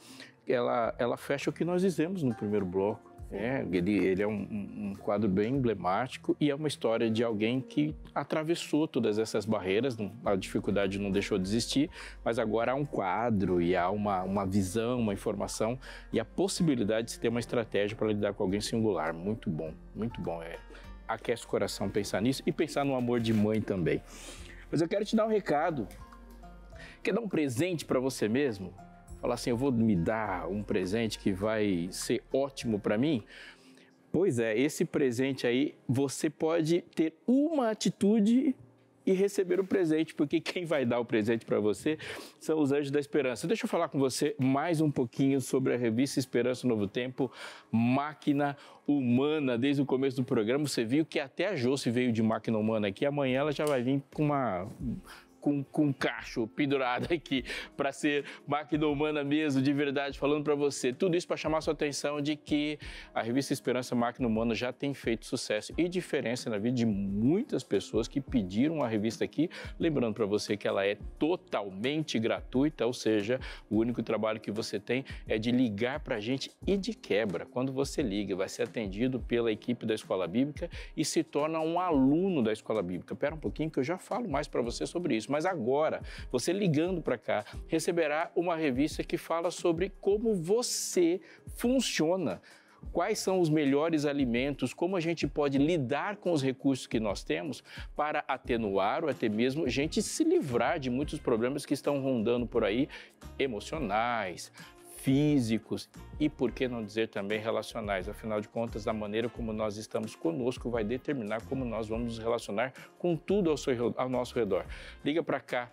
ela fecha o que nós dizemos no primeiro bloco. Ele é um quadro bem emblemático e é uma história de alguém que atravessou todas essas barreiras, a dificuldade não deixou de existir, mas agora há um quadro e há uma visão, uma informação e a possibilidade de se ter uma estratégia para lidar com alguém singular. Muito bom, muito bom. Aquece o coração pensar nisso e pensar no amor de mãe também. Mas eu quero te dar um recado. Quer dar um presente para você mesmo? Falar assim, eu vou me dar um presente que vai ser ótimo para mim? Pois é, esse presente aí, você pode ter uma atitude e receber o presente, porque quem vai dar o presente para você são os Anjos da Esperança. Deixa eu falar com você mais um pouquinho sobre a revista Esperança Novo Tempo, Máquina Humana. Desde o começo do programa, você viu que até a Josi veio de Máquina Humana aqui. Amanhã ela já vai vir com um cacho pendurado aqui para ser máquina humana mesmo, de verdade, falando para você. Tudo isso para chamar a sua atenção de que a revista Esperança Máquina Humana já tem feito sucesso e diferença na vida de muitas pessoas que pediram a revista aqui. Lembrando para você que ela é totalmente gratuita, ou seja, o único trabalho que você tem é de ligar para a gente e de quebra. Quando você liga, vai ser atendido pela equipe da Escola Bíblica e se torna um aluno da Escola Bíblica. Espera um pouquinho que eu já falo mais para você sobre isso. Mas agora, você ligando para cá, receberá uma revista que fala sobre como você funciona, quais são os melhores alimentos, como a gente pode lidar com os recursos que nós temos para atenuar ou até mesmo a gente se livrar de muitos problemas que estão rondando por aí, emocionais, físicos e, por que não dizer, também relacionais. Afinal de contas, a maneira como nós estamos conosco vai determinar como nós vamos nos relacionar com tudo ao nosso redor. Liga para cá,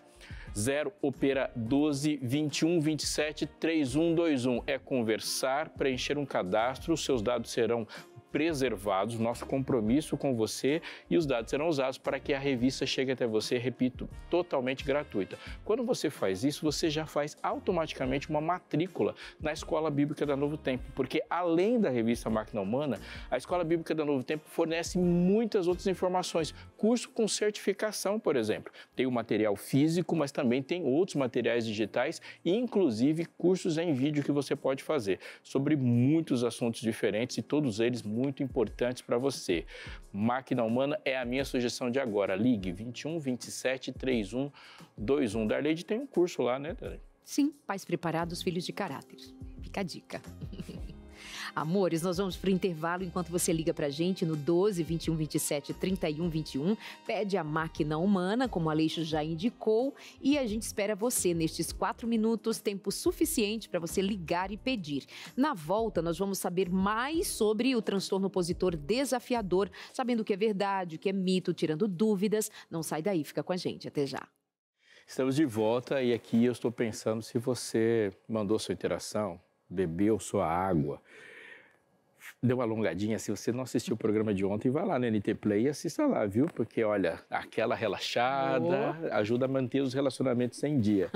0 opera 12 21 27 3121. É conversar, preencher um cadastro, os seus dados serão preservados, nosso compromisso com você, e os dados serão usados para que a revista chegue até você, repito, totalmente gratuita. Quando você faz isso, você já faz automaticamente uma matrícula na Escola Bíblica da Novo Tempo, porque além da revista Máquina Humana, a Escola Bíblica da Novo Tempo fornece muitas outras informações, curso com certificação, por exemplo. Tem o material físico, mas também tem outros materiais digitais e inclusive cursos em vídeo que você pode fazer sobre muitos assuntos diferentes e todos eles muito importantes para você. Máquina Humana é a minha sugestão de agora. Ligue 21 27 31 21. Darleide tem um curso lá, né, Darleide? Sim, Pais Preparados, Filhos de Caráter. Fica a dica. Amores, nós vamos para o intervalo enquanto você liga para a gente no 12 21 27 31 21. Pede a máquina humana, como a Aleixo já indicou, e a gente espera você nestes 4 minutos, tempo suficiente para você ligar e pedir. Na volta, nós vamos saber mais sobre o transtorno opositor desafiador, sabendo o que é verdade, o que é mito, tirando dúvidas. Não sai daí, fica com a gente. Até já. Estamos de volta e aqui eu estou pensando se você mandou sua interação, bebeu sua água, deu uma alongadinha. Se você não assistiu o programa de ontem, vai lá no NT Play e assista lá, viu? Porque, olha, aquela relaxada ajuda a manter os relacionamentos em dia.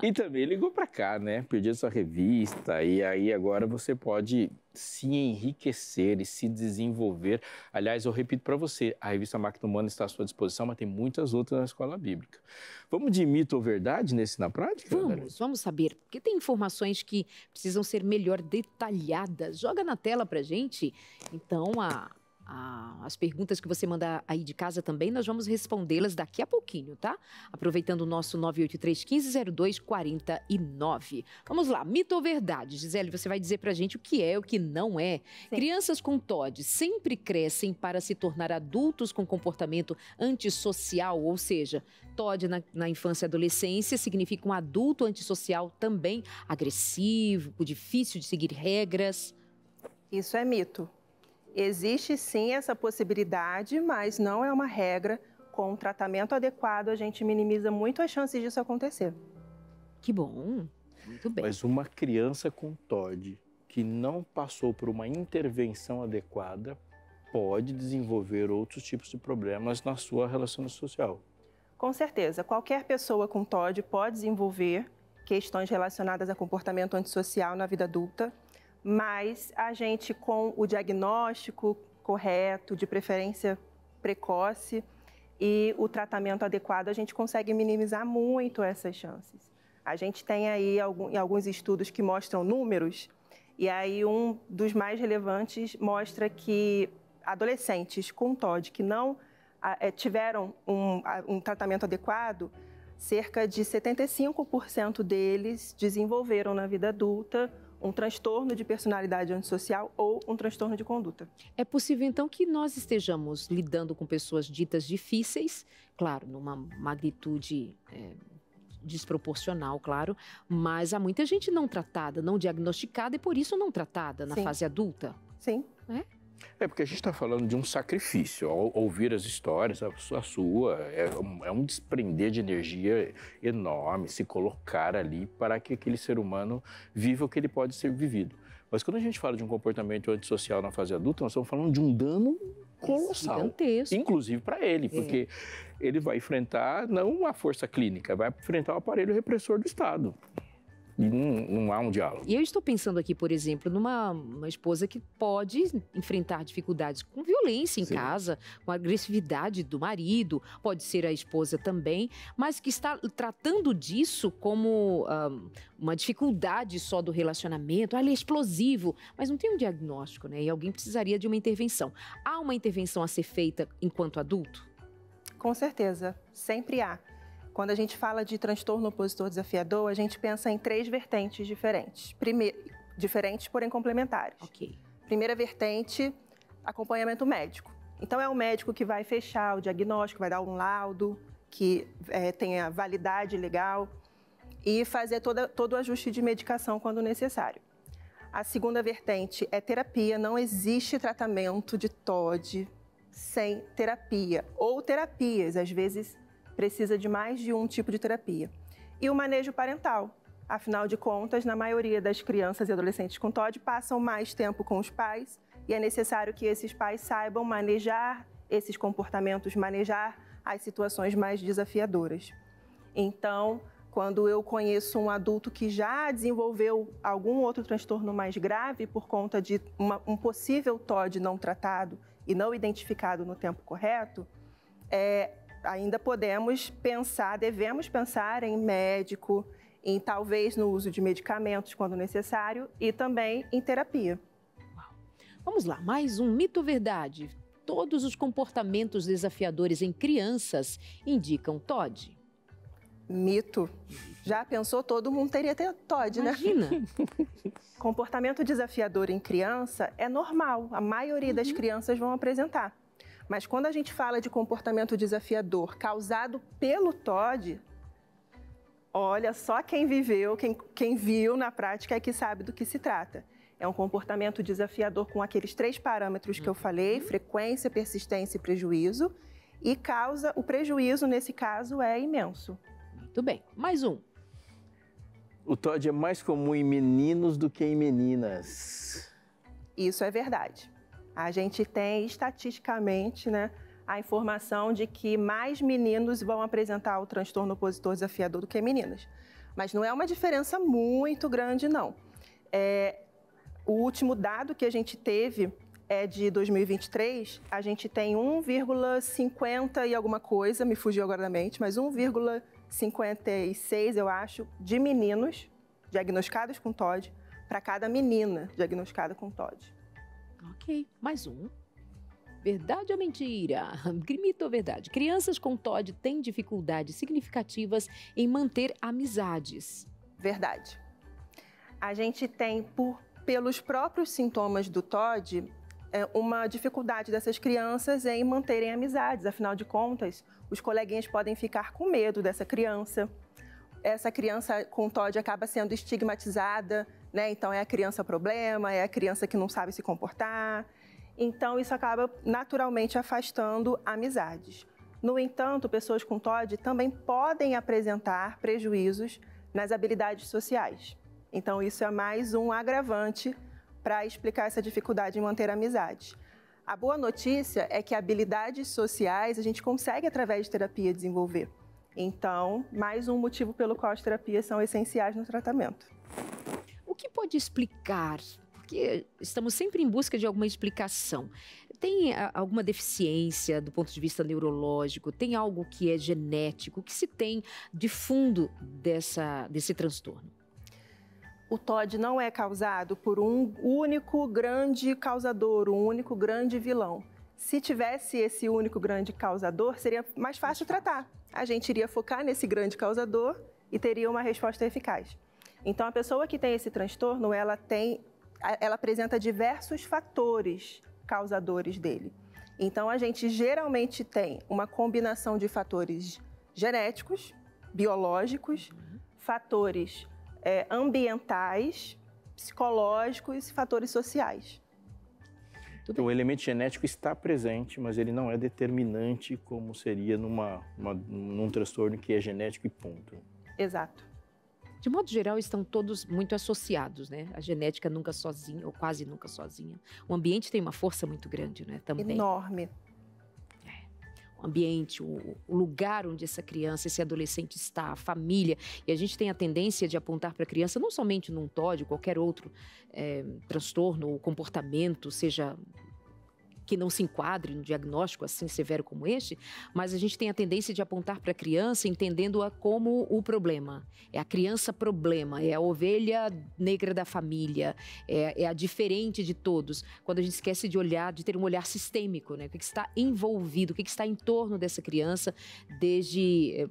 E também ligou para cá, né? Pediu sua revista e aí agora você pode se enriquecer e se desenvolver. Aliás, eu repito para você, a revista Máquina Humana está à sua disposição, mas tem muitas outras na Escola Bíblica. Vamos de mito ou verdade na prática? Vamos saber, porque tem informações que precisam ser melhor detalhadas. Joga na tela pra gente. Então, as perguntas que você mandar aí de casa também, nós vamos respondê-las daqui a pouquinho, tá? Aproveitando o nosso 983-1502-49. Vamos lá, mito ou verdade? Gisele, você vai dizer pra gente o que é e o que não é. Sim. Crianças com TOD sempre crescem para se tornar adultos com comportamento antissocial, ou seja, TOD na infância e adolescência significa um adulto antissocial também agressivo, difícil de seguir regras. Isso é mito. Existe sim essa possibilidade, mas não é uma regra. Com um tratamento adequado, a gente minimiza muito as chances disso acontecer. Que bom, muito bem. Mas uma criança com TOD que não passou por uma intervenção adequada pode desenvolver outros tipos de problemas na sua relação social. Com certeza, qualquer pessoa com TOD pode desenvolver questões relacionadas a comportamento antissocial na vida adulta. Mas a gente, com o diagnóstico correto, de preferência precoce, e o tratamento adequado, a gente consegue minimizar muito essas chances. A gente tem aí alguns estudos que mostram números, e aí um dos mais relevantes mostra que adolescentes com TOD que não tiveram um tratamento adequado, cerca de 75% deles desenvolveram na vida adulta um transtorno de personalidade antissocial ou um transtorno de conduta. É possível, então, que nós estejamos lidando com pessoas ditas difíceis, claro, numa magnitude desproporcional, claro, mas há muita gente não tratada, não diagnosticada e, por isso, não tratada na fase adulta. Sim. É porque a gente está falando de um sacrifício. Ao ouvir as histórias, a sua é um desprender de energia enorme, se colocar ali para que aquele ser humano viva o que ele pode ser vivido. Mas quando a gente fala de um comportamento antissocial na fase adulta, nós estamos falando de um dano colossal. Gigantesco. Inclusive para ele, porque ele vai enfrentar não a força clínica, vai enfrentar o aparelho repressor do Estado. E não há um diálogo. E eu estou pensando aqui, por exemplo, numa esposa que pode enfrentar dificuldades com violência em casa, com agressividade do marido, pode ser a esposa também, mas que está tratando disso como uma dificuldade só do relacionamento. Ele é explosivo, mas não tem um diagnóstico, né? E alguém precisaria de uma intervenção. Há uma intervenção a ser feita enquanto adulto? Com certeza, sempre há. Quando a gente fala de transtorno opositor desafiador, a gente pensa em 3 vertentes diferentes. Diferentes, porém complementares. Primeira vertente, acompanhamento médico. Então, é o médico que vai fechar o diagnóstico, vai dar um laudo que tenha validade legal e fazer todo o ajuste de medicação quando necessário. A segunda vertente é terapia. Não existe tratamento de TOD sem terapia. Ou terapias, às vezes precisa de mais de um tipo de terapia. E o manejo parental. Afinal de contas, na maioria das crianças e adolescentes com TOD passam mais tempo com os pais e é necessário que esses pais saibam manejar esses comportamentos, manejar as situações mais desafiadoras. Então, quando eu conheço um adulto que já desenvolveu algum outro transtorno mais grave por conta de um possível TOD não tratado e não identificado no tempo correto, ainda devemos pensar em médico, em talvez no uso de medicamentos quando necessário e também em terapia. Vamos lá, mais um mito ou verdade. Todos os comportamentos desafiadores em crianças indicam TOD? Mito. Já pensou? Todo mundo teria TOD, né? Imagina. Comportamento desafiador em criança é normal. A maioria das crianças vão apresentar. Mas quando a gente fala de comportamento desafiador causado pelo TOD, olha, só quem viveu, quem viu na prática é que sabe do que se trata. É um comportamento desafiador com aqueles 3 parâmetros que eu falei, frequência, persistência e prejuízo. E o prejuízo, nesse caso, é imenso. Muito bem. Mais um. O TOD é mais comum em meninos do que em meninas. Isso é verdade. A gente tem, estatisticamente, né, a informação de que mais meninos vão apresentar o transtorno opositor desafiador do que meninas. Mas não é uma diferença muito grande, não. O último dado que a gente teve é de 2023, a gente tem 1,50 e alguma coisa, me fugiu agora da mente, mas 1,56, eu acho, de meninos diagnosticados com TOD para cada menina diagnosticada com TOD. Ok, mais um. Verdade ou mentira? Mito ou verdade? Crianças com TOD têm dificuldades significativas em manter amizades. Verdade. A gente tem, pelos próprios sintomas do TOD, uma dificuldade dessas crianças em manterem amizades. Afinal de contas, os coleguinhas podem ficar com medo dessa criança. Essa criança com TOD acaba sendo estigmatizada, né? Então, é a criança problema, é a criança que não sabe se comportar. Então, isso acaba naturalmente afastando amizades. No entanto, pessoas com TOD também podem apresentar prejuízos nas habilidades sociais. Então, isso é mais um agravante para explicar essa dificuldade em manter amizades. A boa notícia é que habilidades sociais a gente consegue, através de terapia, desenvolver. Então, mais um motivo pelo qual as terapias são essenciais no tratamento. O que pode explicar? Porque estamos sempre em busca de alguma explicação. Tem alguma deficiência do ponto de vista neurológico? Tem algo que é genético? O que se tem de fundo desse transtorno? O TOD não é causado por um único grande causador, um único grande vilão. Se tivesse esse único grande causador, seria mais fácil tratar. A gente iria focar nesse grande causador e teria uma resposta eficaz. Então, a pessoa que tem esse transtorno, ela apresenta diversos fatores causadores dele. Então, a gente geralmente tem uma combinação de fatores genéticos, biológicos, fatores ambientais, psicológicos e fatores sociais. Então, o elemento genético está presente, mas ele não é determinante como seria num transtorno que é genético e ponto. Exato. De modo geral, estão todos muito associados, né? A genética nunca sozinha, ou quase nunca sozinha. O ambiente tem uma força muito grande, né? Também. Enorme. O ambiente, o lugar onde essa criança, esse adolescente está, a família. E a gente tem a tendência de apontar para a criança, não somente num TOD, qualquer outro transtorno ou comportamento, seja que não se enquadre no diagnóstico assim severo como este, mas a gente tem a tendência de apontar para a criança entendendo-a como o problema. É a criança problema, é a ovelha negra da família, é a diferente de todos. Quando a gente esquece de olhar, de ter um olhar sistêmico, né? O que está envolvido, o que está em torno dessa criança desde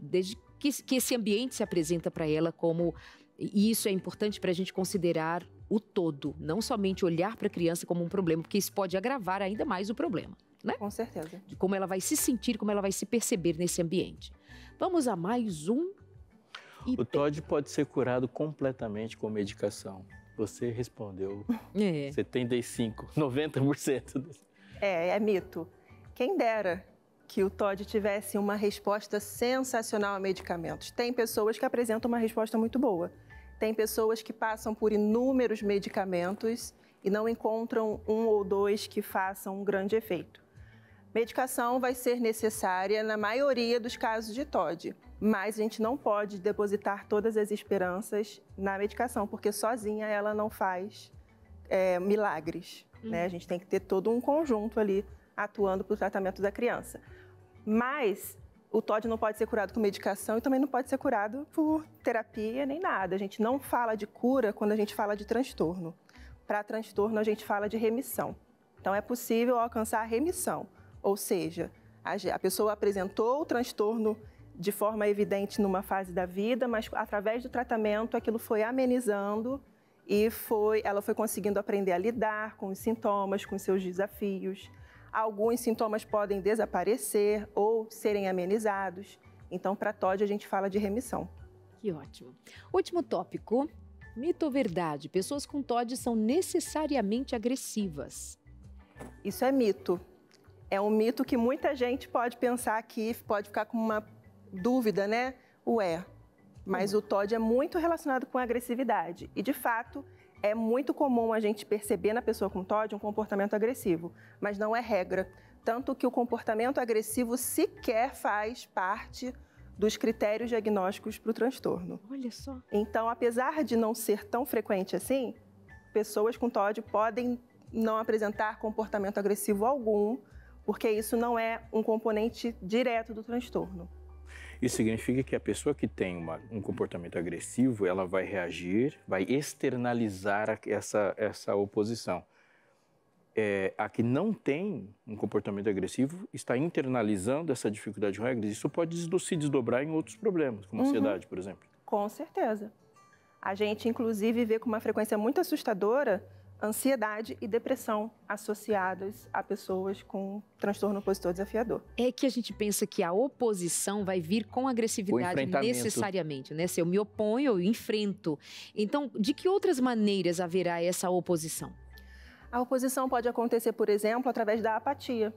que esse ambiente se apresenta para ela como... E isso é importante para a gente considerar o todo, não somente olhar para a criança como um problema, porque isso pode agravar ainda mais o problema, né? Com certeza. De como ela vai se sentir, como ela vai se perceber nesse ambiente. Vamos a mais um. O TOD pode ser curado completamente com medicação. Você respondeu 75%, 90%. É mito. Quem dera que o TOD tivesse uma resposta sensacional a medicamentos. Tem pessoas que apresentam uma resposta muito boa. Tem pessoas que passam por inúmeros medicamentos e não encontram um ou dois que façam um grande efeito. Medicação vai ser necessária na maioria dos casos de TOD, mas a gente não pode depositar todas as esperanças na medicação, porque sozinha ela não faz milagres, né? A gente tem que ter todo um conjunto ali atuando para o tratamento da criança. Mas o TOD não pode ser curado com medicação e também não pode ser curado por terapia nem nada. A gente não fala de cura quando a gente fala de transtorno. Para transtorno, a gente fala de remissão. Então, é possível alcançar a remissão. Ou seja, a pessoa apresentou o transtorno de forma evidente numa fase da vida, mas através do tratamento aquilo foi amenizando e ela foi conseguindo aprender a lidar com os sintomas, com os seus desafios. Alguns sintomas podem desaparecer ou serem amenizados. Então, para TOD, a gente fala de remissão. Que ótimo. Último tópico, mito ou verdade? Pessoas com TOD são necessariamente agressivas. Isso é mito. É um mito que muita gente pode pensar que pode ficar com uma dúvida, né? Mas o TOD é muito relacionado com a agressividade. E, de fato, é muito comum a gente perceber na pessoa com TOD um comportamento agressivo, mas não é regra. Tanto que o comportamento agressivo sequer faz parte dos critérios diagnósticos para o transtorno. Olha só. Então, apesar de não ser tão frequente assim, pessoas com TOD podem não apresentar comportamento agressivo algum, porque isso não é um componente direto do transtorno. Isso significa que a pessoa que tem um comportamento agressivo, ela vai reagir, vai externalizar essa oposição. A que não tem um comportamento agressivo está internalizando essa dificuldade com regras. Isso pode se desdobrar em outros problemas, como ansiedade, por exemplo. Com certeza. A gente, inclusive, vê com uma frequência muito assustadora ansiedade e depressão associadas a pessoas com transtorno opositor desafiador. É que a gente pensa que a oposição vai vir com agressividade necessariamente, né? Se eu me oponho, eu enfrento. Então, de que outras maneiras haverá essa oposição? A oposição pode acontecer, por exemplo, através da apatia.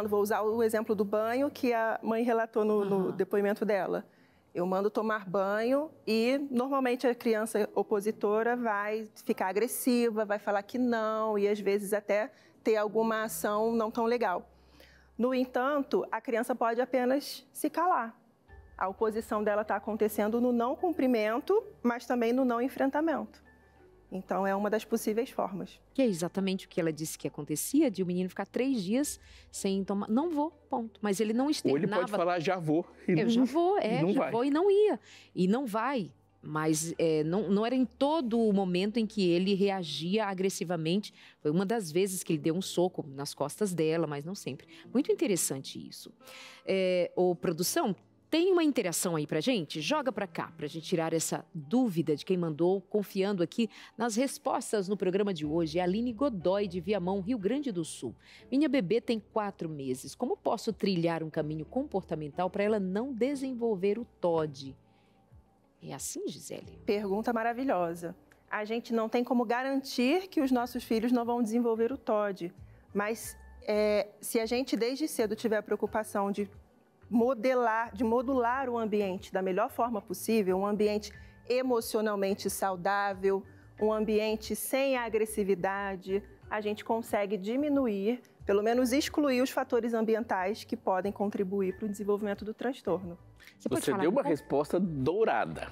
Vou usar o exemplo do banho que a mãe relatou no depoimento dela. Eu mando tomar banho e, normalmente, a criança opositora vai ficar agressiva, vai falar que não e, às vezes, até ter alguma ação não tão legal. No entanto, a criança pode apenas se calar. A oposição dela está acontecendo no não cumprimento, mas também no não enfrentamento. Então, é uma das possíveis formas. Que é exatamente o que ela disse que acontecia, de o menino ficar 3 dias sem tomar... Não vou, ponto. Mas ele não externava... Ou ele pode falar, já vou. Eu já vou, vou e não ia. E não vai. Mas não era em todo o momento em que ele reagia agressivamente. Foi uma das vezes que ele deu um soco nas costas dela, mas não sempre. Muito interessante isso. Produção... Tem uma interação aí pra gente? Joga pra cá, pra gente tirar essa dúvida de quem mandou, confiando aqui nas respostas no programa de hoje. É a Aline Godoy, de Viamão, Rio Grande do Sul. Minha bebê tem 4 meses. Como posso trilhar um caminho comportamental para ela não desenvolver o TOD? É assim, Gisele? Pergunta maravilhosa. A gente não tem como garantir que os nossos filhos não vão desenvolver o TOD. Mas se a gente desde cedo tiver a preocupação de modular o ambiente da melhor forma possível, um ambiente emocionalmente saudável, um ambiente sem agressividade, a gente consegue diminuir, pelo menos excluir os fatores ambientais que podem contribuir para o desenvolvimento do transtorno. Você deu uma resposta dourada.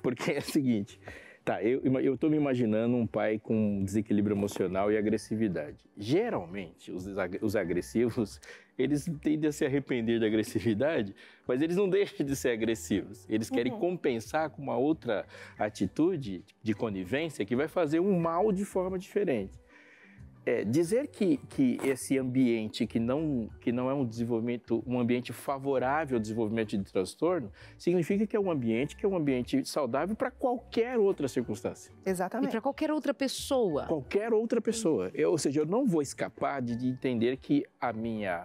Porque é o seguinte... Tá, eu estou me imaginando um pai com desequilíbrio emocional e agressividade. Geralmente, os agressivos, eles tendem a se arrepender da agressividade, mas eles não deixam de ser agressivos. Eles querem compensar com uma outra atitude de conivência que vai fazer um mal de forma diferente. Dizer que esse ambiente que não é um ambiente favorável ao desenvolvimento de transtorno, significa que é um ambiente saudável para qualquer outra circunstância. Exatamente. E para qualquer outra pessoa. Qualquer outra pessoa. Ou seja, eu não vou escapar de entender que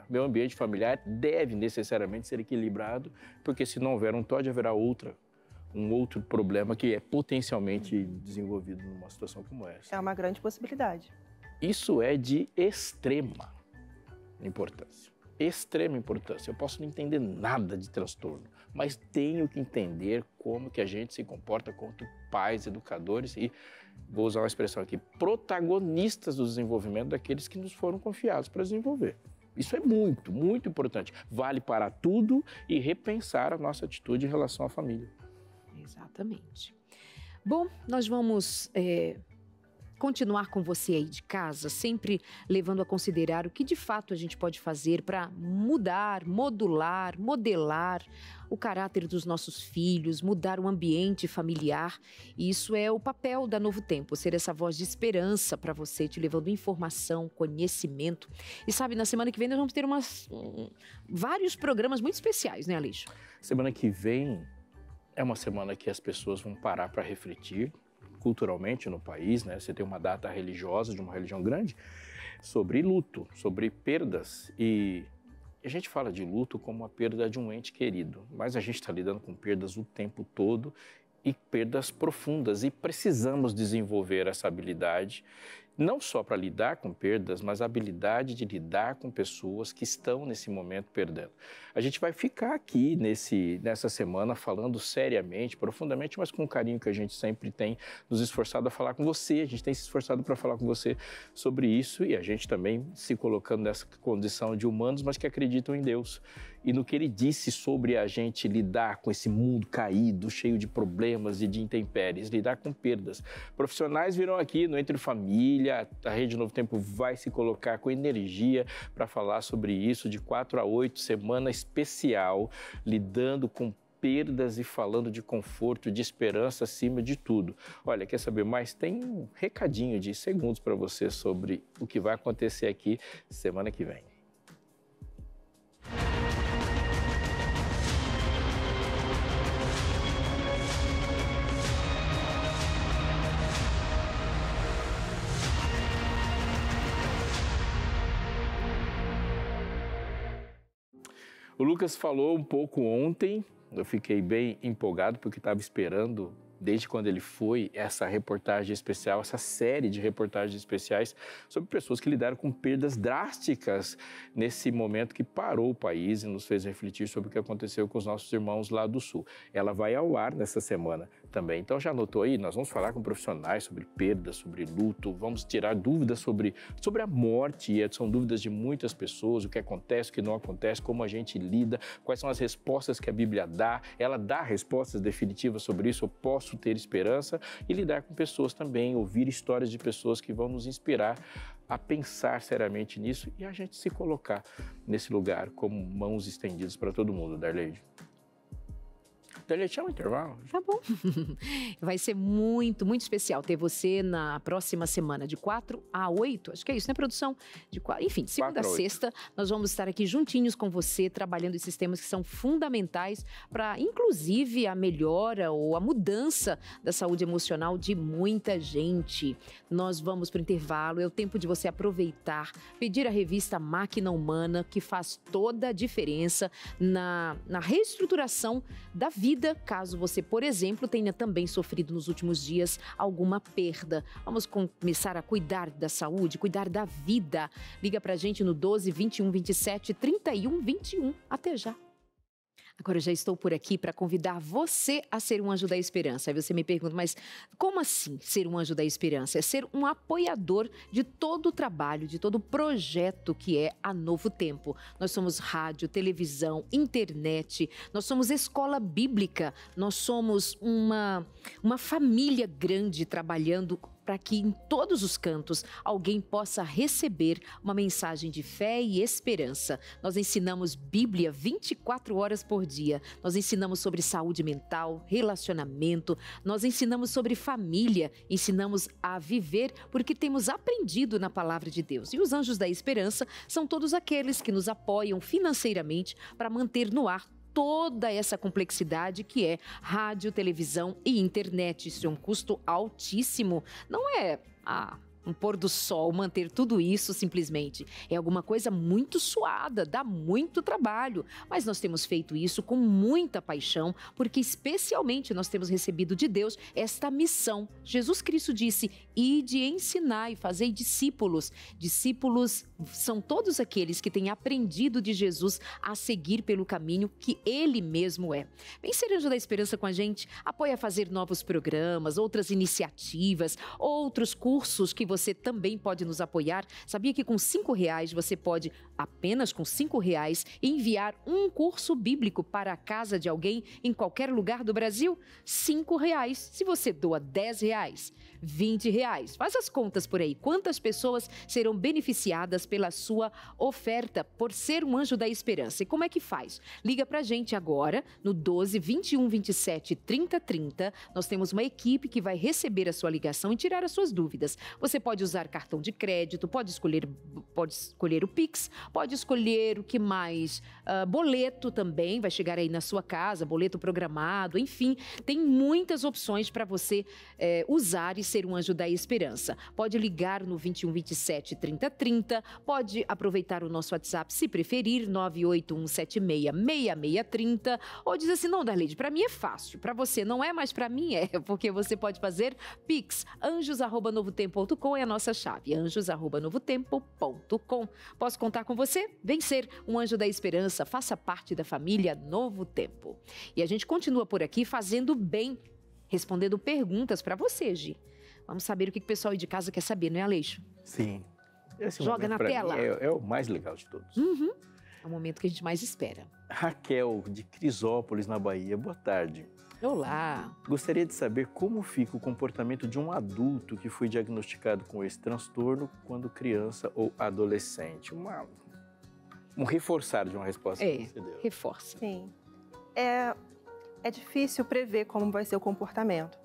meu ambiente familiar deve necessariamente ser equilibrado, porque se não houver um TOD, haverá um outro problema que é potencialmente desenvolvido numa situação como essa. É uma grande possibilidade. Isso é de extrema importância. Extrema importância. Eu posso não entender nada de transtorno, mas tenho que entender como que a gente se comporta quanto pais, educadores e, vou usar uma expressão aqui, protagonistas do desenvolvimento daqueles que nos foram confiados para desenvolver. Isso é muito, muito importante. Vale para tudo e repensar a nossa atitude em relação à família. Exatamente. Bom, nós vamos continuar com você aí de casa, sempre levando a considerar o que de fato a gente pode fazer para mudar, modular, modelar o caráter dos nossos filhos, mudar o ambiente familiar. E isso é o papel da Novo Tempo, ser essa voz de esperança para você, te levando informação, conhecimento. E sabe, na semana que vem nós vamos ter vários programas muito especiais, né, Aleixo? Semana que vem é uma semana que as pessoas vão parar para refletir culturalmente no país, né? Você tem uma data religiosa de uma religião grande sobre luto, sobre perdas. E a gente fala de luto como a perda de um ente querido, mas a gente está lidando com perdas o tempo todo e perdas profundas, e precisamos desenvolver essa habilidade, não só para lidar com perdas, mas a habilidade de lidar com pessoas que estão nesse momento perdendo. A gente vai ficar aqui nessa semana falando seriamente, profundamente, mas com o carinho que a gente sempre tem nos esforçado a falar com você. A gente tem se esforçado para falar com você sobre isso, e a gente também se colocando nessa condição de humanos, mas que acreditam em Deus e no que Ele disse sobre a gente lidar com esse mundo caído, cheio de problemas e de intempéries, lidar com perdas. Profissionais virão aqui no Entre Família, a Rede Novo Tempo vai se colocar com energia para falar sobre isso, de 4 a 8, semana especial, lidando com perdas e falando de conforto, de esperança acima de tudo. Olha, quer saber mais? Tem um recadinho de segundos para você sobre o que vai acontecer aqui semana que vem. O Lucas falou um pouco ontem, eu fiquei bem empolgado porque estava esperando, desde quando ele foi, essa reportagem especial, essa série de reportagens especiais sobre pessoas que lidaram com perdas drásticas nesse momento que parou o país e nos fez refletir sobre o que aconteceu com os nossos irmãos lá do Sul. Ela vai ao ar nessa semana também. Então já anotou aí, nós vamos falar com profissionais sobre perda, sobre luto, vamos tirar dúvidas sobre a morte, e são dúvidas de muitas pessoas, o que acontece, o que não acontece, como a gente lida, quais são as respostas que a Bíblia dá, ela dá respostas definitivas sobre isso, eu posso ter esperança, e lidar com pessoas também, ouvir histórias de pessoas que vão nos inspirar a pensar seriamente nisso e a gente se colocar nesse lugar como mãos estendidas para todo mundo, Darleide. Chama o intervalo. Tá bom. Vai ser muito, muito especial ter você na próxima semana, de 4 a 8. Acho que é isso, né, produção? Enfim, segunda a sexta, nós vamos estar aqui juntinhos com você, trabalhando esses temas que são fundamentais para, inclusive, a melhora ou a mudança da saúde emocional de muita gente. Nós vamos para o intervalo, é o tempo de você aproveitar, pedir a revista Máquina Humana, que faz toda a diferença na reestruturação da vida, caso você, por exemplo, tenha também sofrido nos últimos dias alguma perda. Vamos começar a cuidar da saúde, cuidar da vida. Liga pra gente no 12 21 27 31 21. Até já. Agora eu já estou por aqui para convidar você a ser um anjo da esperança. Aí você me pergunta, mas como assim ser um anjo da esperança? É ser um apoiador de todo o trabalho, de todo o projeto que é a Novo Tempo. Nós somos rádio, televisão, internet, nós somos escola bíblica, nós somos uma família grande trabalhando para que em todos os cantos alguém possa receber uma mensagem de fé e esperança. Nós ensinamos Bíblia 24 horas por dia. Nós ensinamos sobre saúde mental, relacionamento. Nós ensinamos sobre família. Ensinamos a viver porque temos aprendido na palavra de Deus. E os anjos da esperança são todos aqueles que nos apoiam financeiramente para manter no ar toda essa complexidade que é rádio, televisão e internet. Isso é um custo altíssimo. Não é um pôr do sol manter tudo isso simplesmente. É alguma coisa muito suada, dá muito trabalho. Mas nós temos feito isso com muita paixão, porque especialmente nós temos recebido de Deus esta missão. Jesus Cristo disse, ide ensinar e fazei discípulos. Discípulos são todos aqueles que têm aprendido de Jesus a seguir pelo caminho que Ele mesmo é. Vem ser anjo da esperança com a gente, apoia a fazer novos programas, outras iniciativas, outros cursos que você também pode nos apoiar? Sabia que com R$5 você pode, apenas com R$5, enviar um curso bíblico para a casa de alguém em qualquer lugar do Brasil? R$5. Se você doa R$10, R$20. Faz as contas por aí. Quantas pessoas serão beneficiadas pela sua oferta por ser um anjo da esperança? E como é que faz? Liga pra gente agora no 12 21 27 30 30. Nós temos uma equipe que vai receber a sua ligação e tirar as suas dúvidas. Você pode usar cartão de crédito, pode escolher o Pix, pode escolher o que mais? Boleto também vai chegar aí na sua casa, boleto programado, enfim, tem muitas opções para você usar e ser um anjo da esperança. Pode ligar no 21 27 30 30, pode aproveitar o nosso WhatsApp se preferir, 981766630, ou diz assim, não, Darleide, para mim é fácil, para você não é, mas para mim é, porque você pode fazer Pix, anjos@novotempo.com é a nossa chave, anjos@novotempo.com. Posso contar com você? Vem ser um anjo da esperança, faça parte da família Novo Tempo. E a gente continua por aqui fazendo bem, respondendo perguntas para você, Gi. Vamos saber o que o pessoal aí de casa quer saber, não é, Aleixo? Sim. Esse Joga na tela. É o mais legal de todos. Uhum. É o momento que a gente mais espera. Raquel, de Crisópolis, na Bahia. Boa tarde. Olá. Gostaria de saber como fica o comportamento de um adulto que foi diagnosticado com esse transtorno quando criança ou adolescente. Um reforçar de uma resposta que você deu. Reforça. Sim. É difícil prever como vai ser o comportamento.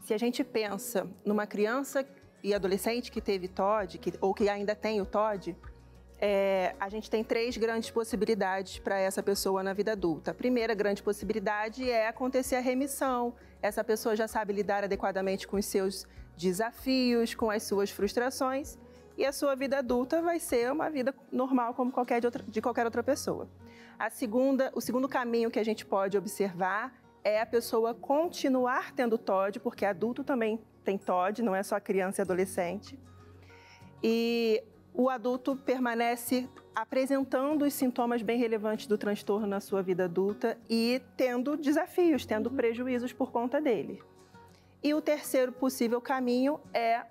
Se a gente pensa numa criança e adolescente que teve TOD, ou que ainda tem o TOD, a gente tem 3 grandes possibilidades para essa pessoa na vida adulta. A primeira grande possibilidade é acontecer a remissão. Essa pessoa já sabe lidar adequadamente com os seus desafios, com as suas frustrações, e a sua vida adulta vai ser uma vida normal como de qualquer outra pessoa. O segundo caminho que a gente pode observar é a pessoa continuar tendo TOD, porque adulto também tem TOD, não é só criança e adolescente. E o adulto permanece apresentando os sintomas bem relevantes do transtorno na sua vida adulta e tendo desafios, tendo prejuízos por conta dele. E o terceiro possível caminho é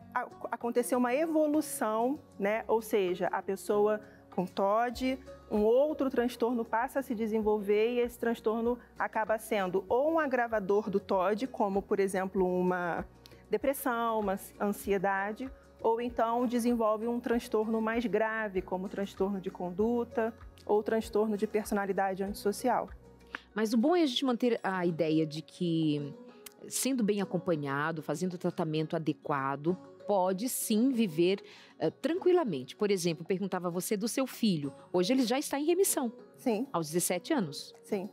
acontecer uma evolução, né? Ou seja, a pessoa com TOD, um outro transtorno passa a se desenvolver e esse transtorno acaba sendo ou um agravador do TOD, como, por exemplo, uma depressão, uma ansiedade, ou então desenvolve um transtorno mais grave, como transtorno de conduta ou transtorno de personalidade antissocial. Mas o bom é a gente manter a ideia de que, sendo bem acompanhado, fazendo o tratamento adequado, pode sim viver tranquilamente. Por exemplo, perguntava você do seu filho. Hoje ele já está em remissão. Sim. Aos 17 anos. Sim.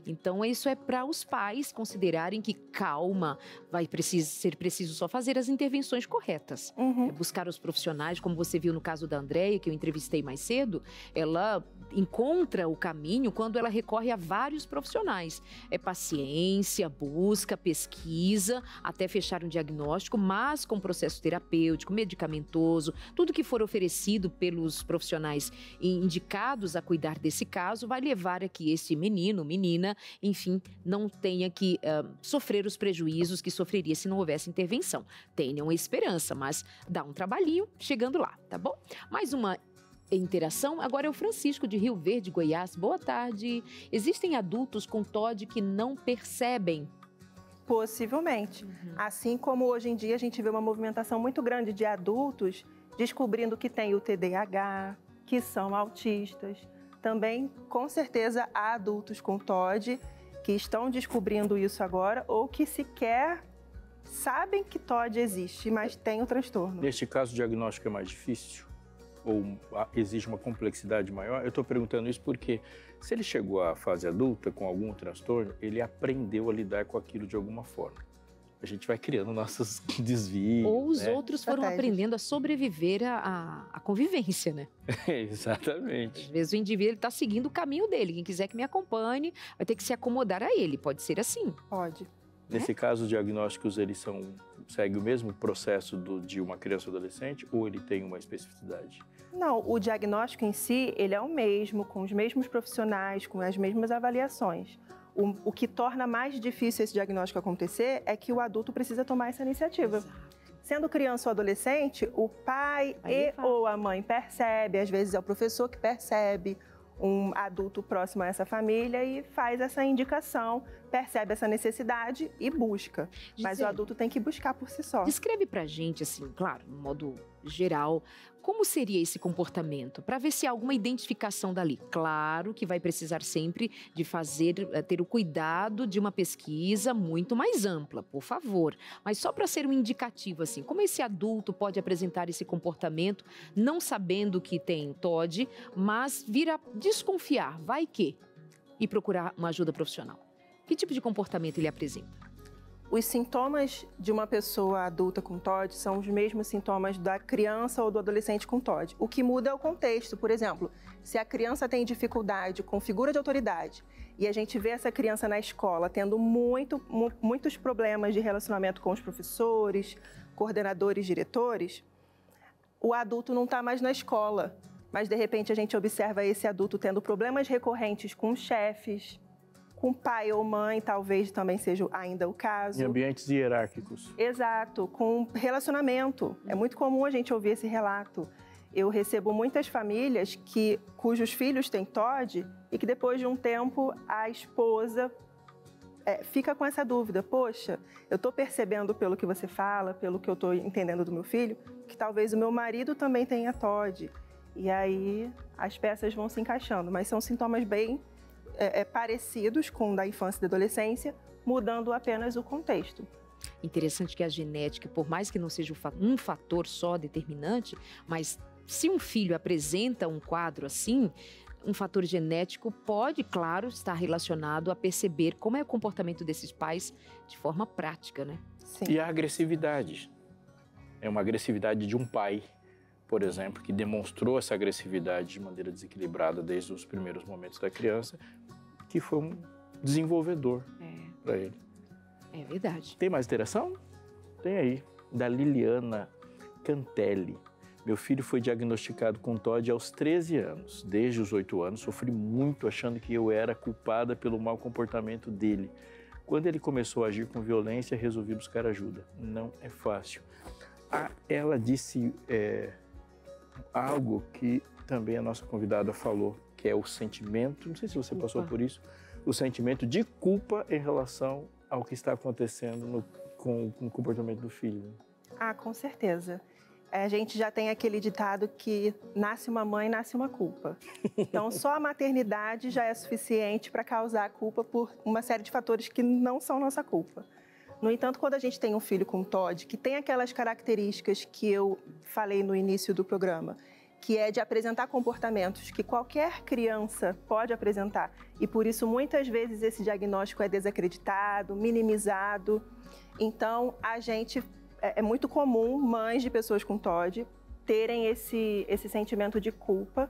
Então, isso é para os pais considerarem que calma, ser preciso só fazer as intervenções corretas. Buscar os profissionais, como você viu no caso da Andréia, que eu entrevistei mais cedo, ela encontra o caminho quando ela recorre a vários profissionais. É paciência, busca, pesquisa, até fechar um diagnóstico, mas com processo terapêutico, medicamentoso, tudo que for oferecido pelos profissionais indicados a cuidar desse caso, vai levar a que esse menino, menina, enfim, não tenha que sofrer os prejuízos que sofreria se não houvesse intervenção. Tenham esperança, mas dá um trabalhinho chegando lá, tá bom? Mais uma interação, agora é o Francisco de Rio Verde, Goiás. Boa tarde. Existem adultos com TOD que não percebem? Possivelmente. Assim como hoje em dia a gente vê uma movimentação muito grande de adultos descobrindo que tem o TDAH, que são autistas. Também, com certeza, há adultos com TOD que estão descobrindo isso agora ou que sequer sabem que TOD existe, mas tem o transtorno. Neste caso, o diagnóstico é mais difícil? Ou exige uma complexidade maior? Eu estou perguntando isso porque se ele chegou à fase adulta com algum transtorno, ele aprendeu a lidar com aquilo de alguma forma. A gente vai criando nossos desvios. Ou os outros foram aprendendo a sobreviver à convivência, né? Exatamente. Às vezes o indivíduo está seguindo o caminho dele. Quem quiser que me acompanhe vai ter que se acomodar a ele. Pode ser assim. Pode. Nesse caso, os diagnósticos, eles seguem o mesmo processo de uma criança ou adolescente ou ele tem uma especificidade? Não, o diagnóstico em si, ele é o mesmo, com os mesmos profissionais, com as mesmas avaliações. O que torna mais difícil esse diagnóstico acontecer é que o adulto precisa tomar essa iniciativa. Exato. Sendo criança ou adolescente, o pai ou a mãe percebe, às vezes é o professor que percebe, um adulto próximo a essa família e faz essa indicação, percebe essa necessidade e busca. Mas o adulto tem que buscar por si só. Descreve pra gente, assim, claro, no modo geral, como seria esse comportamento, para ver se há alguma identificação dali. Claro que vai precisar sempre de ter o cuidado de uma pesquisa muito mais ampla, por favor. Mas só para ser um indicativo, assim, como esse adulto pode apresentar esse comportamento, não sabendo que tem TOD, mas vir a desconfiar, vai que, e procurar uma ajuda profissional. Que tipo de comportamento ele apresenta? Os sintomas de uma pessoa adulta com TOD são os mesmos sintomas da criança ou do adolescente com TOD. O que muda é o contexto. Por exemplo, se a criança tem dificuldade com figura de autoridade e a gente vê essa criança na escola tendo muitos problemas de relacionamento com os professores, coordenadores, diretores, o adulto não está mais na escola. Mas, de repente, a gente observa esse adulto tendo problemas recorrentes com chefes, com pai ou mãe, talvez também seja ainda o caso. Em ambientes hierárquicos. Exato, com relacionamento. É muito comum a gente ouvir esse relato. Eu recebo muitas famílias cujos filhos têm TOD e que depois de um tempo a esposa fica com essa dúvida. Poxa, eu estou percebendo pelo que você fala, pelo que eu estou entendendo do meu filho, que talvez o meu marido também tenha TOD. E aí as peças vão se encaixando, mas são sintomas bem parecidos com o da infância e da adolescência, mudando apenas o contexto. Interessante que a genética, por mais que não seja um fator só determinante, mas se um filho apresenta um quadro assim, um fator genético pode, claro, estar relacionado a perceber como é o comportamento desses pais de forma prática, né? Sim. E a agressividade. É uma agressividade de um pai, por exemplo, que demonstrou essa agressividade de maneira desequilibrada desde os primeiros momentos da criança, que foi um desenvolvedor para ele. É verdade. Tem mais interação? Tem aí, da Liliana Cantelli. Meu filho foi diagnosticado com TOD aos 13 anos. Desde os 8 anos, sofri muito achando que eu era culpada pelo mau comportamento dele. Quando ele começou a agir com violência, resolvi buscar ajuda. Não é fácil. Ela disse algo que também a nossa convidada falou, que é o sentimento, não sei se você passou por isso, o sentimento de culpa em relação ao que está acontecendo com o comportamento do filho. Com certeza. A gente já tem aquele ditado que nasce uma mãe, nasce uma culpa. Então, só a maternidade já é suficiente para causar a culpa por uma série de fatores que não são nossa culpa. No entanto, quando a gente tem um filho com TOD, que tem aquelas características que eu falei no início do programa, que é de apresentar comportamentos que qualquer criança pode apresentar, e por isso muitas vezes esse diagnóstico é desacreditado, minimizado. Então, é muito comum mães de pessoas com TOD terem esse sentimento de culpa,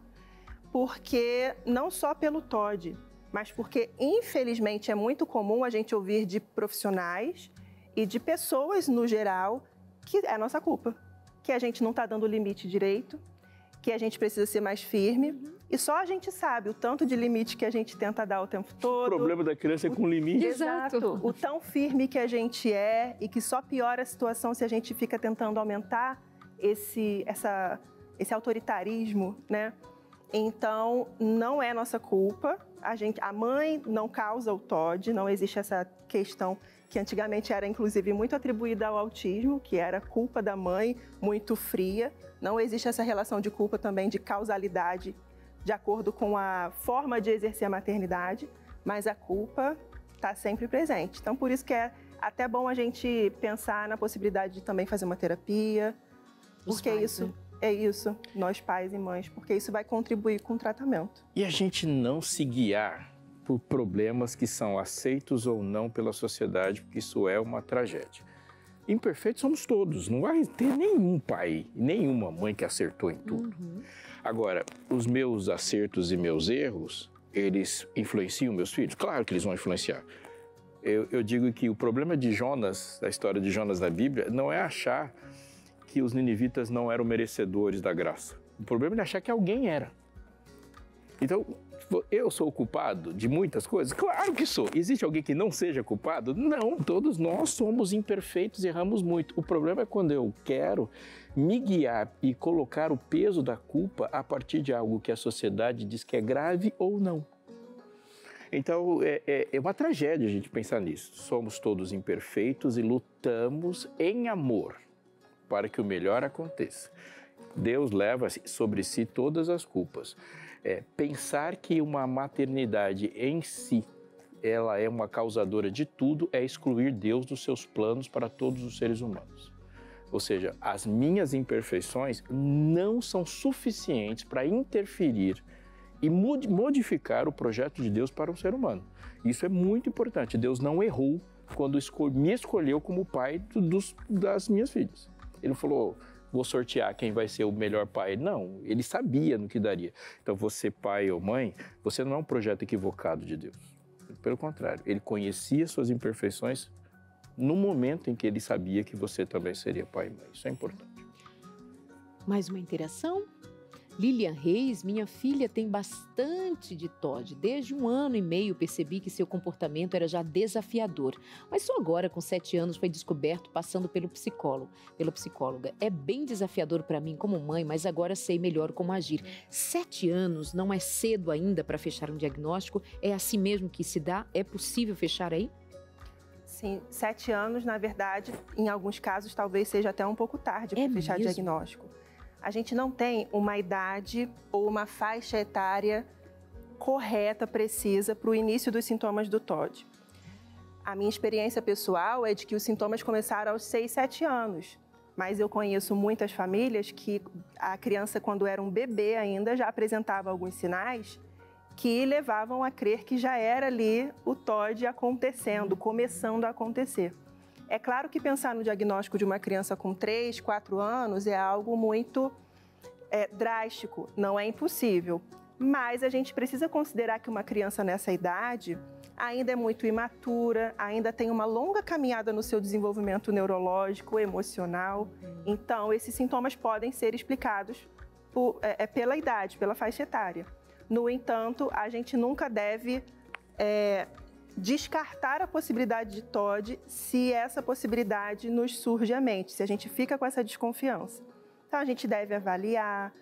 porque não só pelo TOD, mas porque, infelizmente, é muito comum a gente ouvir de profissionais e de pessoas, no geral, que é a nossa culpa, que a gente não está dando o limite direito, que a gente precisa ser mais firme, e só a gente sabe o tanto de limite que a gente tenta dar o tempo todo. O problema da criança é com limite. Exato. O tão firme que a gente é e que só piora a situação se a gente fica tentando aumentar esse autoritarismo, né? Então, não é nossa culpa. A mãe não causa o TOD, não existe essa questão que antigamente era, inclusive, muito atribuída ao autismo, que era culpa da mãe, muito fria. Não existe essa relação de culpa também de causalidade, de acordo com a forma de exercer a maternidade, mas a culpa está sempre presente. Então, por isso que é até bom a gente pensar na possibilidade de também fazer uma terapia, porque isso, nós pais e mães, porque isso vai contribuir com o tratamento. E a gente não se guiar por problemas que são aceitos ou não pela sociedade, porque isso é uma tragédia. Imperfeitos somos todos, não vai ter nenhum pai, nenhuma mãe que acertou em tudo. Agora, os meus acertos e meus erros, eles influenciam meus filhos? Claro que eles vão influenciar. Eu digo que o problema de Jonas, da história de Jonas da Bíblia, não é achar que os ninivitas não eram merecedores da graça. O problema é achar que alguém era. Então, Eu sou o culpado de muitas coisas? Claro que sou. Existe alguém que não seja culpado? Não, todos nós somos imperfeitos e erramos muito. O problema é quando eu quero me guiar e colocar o peso da culpa a partir de algo que a sociedade diz que é grave ou não. Então, é uma tragédia a gente pensar nisso. Somos todos imperfeitos e lutamos em amor para que o melhor aconteça. Deus leva sobre si todas as culpas. Pensar que uma maternidade em si, ela é uma causadora de tudo, é excluir Deus dos seus planos para todos os seres humanos. Ou seja, as minhas imperfeições não são suficientes para interferir e modificar o projeto de Deus para o ser humano. Isso é muito importante. Deus não errou quando me escolheu como pai das minhas filhas. Ele falou, vou sortear quem vai ser o melhor pai. Não, ele sabia no que daria. Então, você pai ou mãe, você não é um projeto equivocado de Deus. Pelo contrário, ele conhecia suas imperfeições no momento em que ele sabia que você também seria pai e mãe. Isso é importante. Mais uma interação? Lilian Reis, minha filha tem bastante de TOD. Desde 1 ano e meio percebi que seu comportamento era já desafiador. Mas só agora, com 7 anos, foi descoberto passando pela psicóloga. É bem desafiador para mim como mãe, mas agora sei melhor como agir. 7 anos não é cedo ainda para fechar um diagnóstico? É assim mesmo que se dá? É possível fechar aí? Sim, 7 anos, na verdade, em alguns casos, talvez seja até um pouco tarde para fechar diagnóstico. A gente não tem uma idade ou uma faixa etária correta, precisa, para o início dos sintomas do TOD. A minha experiência pessoal é de que os sintomas começaram aos 6, 7 anos. Mas eu conheço muitas famílias que a criança, quando era um bebê ainda, já apresentava alguns sinais que levavam a crer que já era ali o TOD acontecendo, começando a acontecer. É claro que pensar no diagnóstico de uma criança com 3, 4 anos é algo muito drástico, não é impossível. Mas a gente precisa considerar que uma criança nessa idade ainda é muito imatura, ainda tem uma longa caminhada no seu desenvolvimento neurológico, emocional. Então, esses sintomas podem ser explicados pela idade, pela faixa etária. No entanto, a gente nunca deve descartar a possibilidade de TOD se essa possibilidade nos surge à mente, se a gente fica com essa desconfiança. Então, a gente deve avaliar.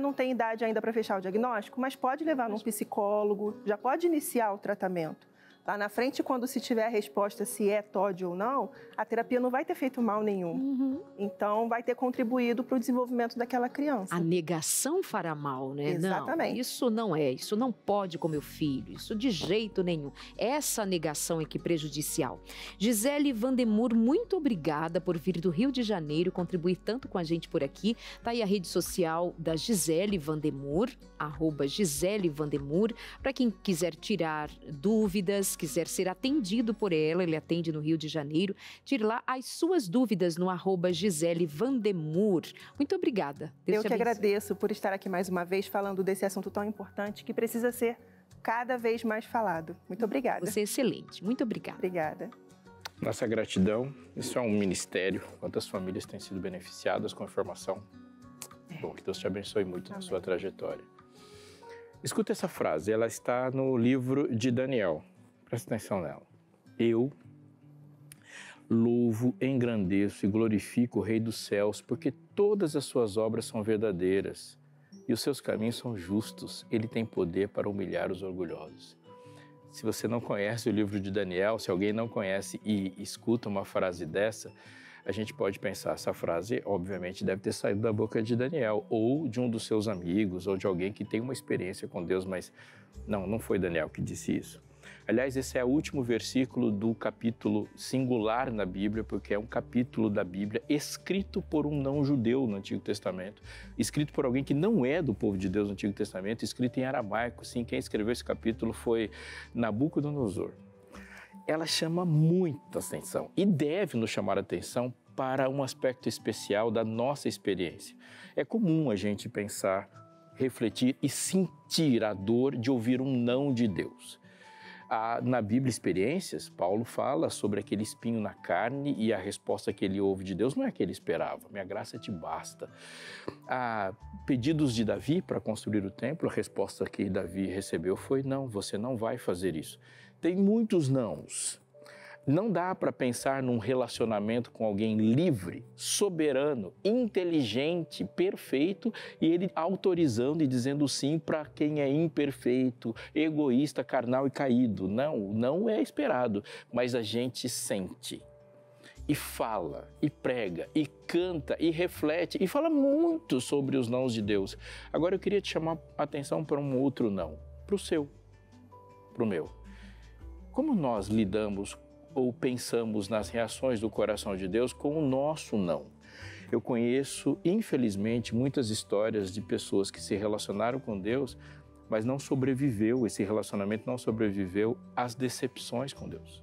Não tem idade ainda para fechar o diagnóstico, mas pode levar num psicólogo, já pode iniciar o tratamento. Lá na frente, quando se tiver a resposta se é TOD ou não, a terapia não vai ter feito mal nenhum. Então, vai ter contribuído para o desenvolvimento daquela criança. A negação fará mal, né? Exatamente. Não, isso não pode com meu filho, isso de jeito nenhum. Essa negação é que é prejudicial. Gisele Vandemur, muito obrigada por vir do Rio de Janeiro, contribuir tanto com a gente por aqui. Tá aí a rede social da Gisele Vandemur, @Gisele Vandemur, para quem quiser tirar dúvidas, quiser ser atendido por ela, ele atende no Rio de Janeiro, tire lá as suas dúvidas no @Gisele Vandemur. Muito obrigada. Eu que agradeço por estar aqui mais uma vez falando desse assunto tão importante que precisa ser cada vez mais falado. Muito obrigada. Você é excelente. Muito obrigada. Obrigada. Nossa gratidão. Isso é um ministério. Quantas famílias têm sido beneficiadas com a informação? Bom, que Deus te abençoe muito na sua trajetória. Escuta essa frase, ela está no livro de Daniel. Presta atenção nela. Eu louvo, engrandeço e glorifico o Rei dos céus, porque todas as suas obras são verdadeiras e os seus caminhos são justos. Ele tem poder para humilhar os orgulhosos. Se você não conhece o livro de Daniel, se alguém não conhece e escuta uma frase dessa, a gente pode pensar, essa frase obviamente deve ter saído da boca de Daniel ou de um dos seus amigos ou de alguém que tem uma experiência com Deus, mas não foi Daniel que disse isso. Aliás, esse é o último versículo do capítulo singular na Bíblia, porque é um capítulo da Bíblia escrito por um não-judeu no Antigo Testamento, escrito por alguém que não é do povo de Deus no Antigo Testamento, escrito em aramaico. Sim, quem escreveu esse capítulo foi Nabucodonosor. Ela chama muita atenção e deve nos chamar a atenção para um aspecto especial da nossa experiência. É comum a gente pensar, refletir e sentir a dor de ouvir um não de Deus. Na Bíblia Experiências, Paulo fala sobre aquele espinho na carne e a resposta que ele ouve de Deus não é a que ele esperava. Minha graça te basta. Pedidos de Davi para construir o templo, a resposta que Davi recebeu foi: não, você não vai fazer isso. Tem muitos nãos. Não dá para pensar num relacionamento com alguém livre, soberano, inteligente, perfeito, e ele autorizando e dizendo sim para quem é imperfeito, egoísta, carnal e caído. Não, não é esperado, mas a gente sente. E fala, e prega, e canta, e reflete, e fala muito sobre os nãos de Deus. Agora eu queria te chamar a atenção para um outro não, para o seu, para o meu. Como nós lidamos ou pensamos nas reações do coração de Deus com o nosso não? Eu conheço, infelizmente, muitas histórias de pessoas que se relacionaram com Deus, mas não sobreviveu, esse relacionamento não sobreviveu às decepções com Deus.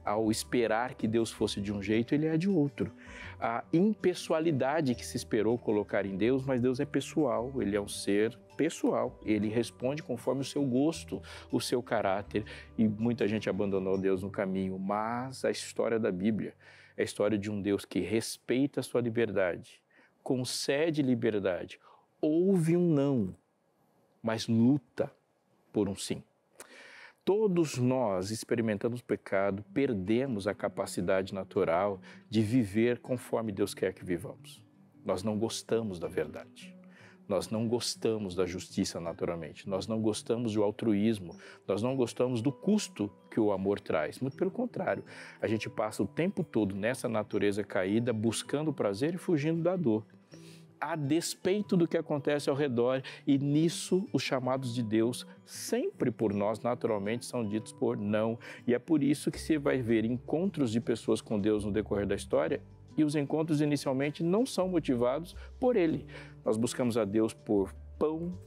Ao esperar que Deus fosse de um jeito, ele é de outro. A impessoalidade que se esperou colocar em Deus, mas Deus é pessoal, ele é um ser pessoal. Ele responde conforme o seu gosto, o seu caráter. E muita gente abandonou Deus no caminho, mas a história da Bíblia é a história de um Deus que respeita a sua liberdade, concede liberdade, ouve um não, mas luta por um sim. Todos nós, experimentando o pecado, perdemos a capacidade natural de viver conforme Deus quer que vivamos. Nós não gostamos da verdade. Nós não gostamos da justiça naturalmente. Nós não gostamos do altruísmo. Nós não gostamos do custo que o amor traz. Muito pelo contrário, a gente passa o tempo todo nessa natureza caída, buscando prazer e fugindo da dor, a despeito do que acontece ao redor, e nisso os chamados de Deus, sempre por nós naturalmente, são ditos por não. E é por isso que você vai ver encontros de pessoas com Deus no decorrer da história, e os encontros inicialmente não são motivados por Ele. Nós buscamos a Deus por pão,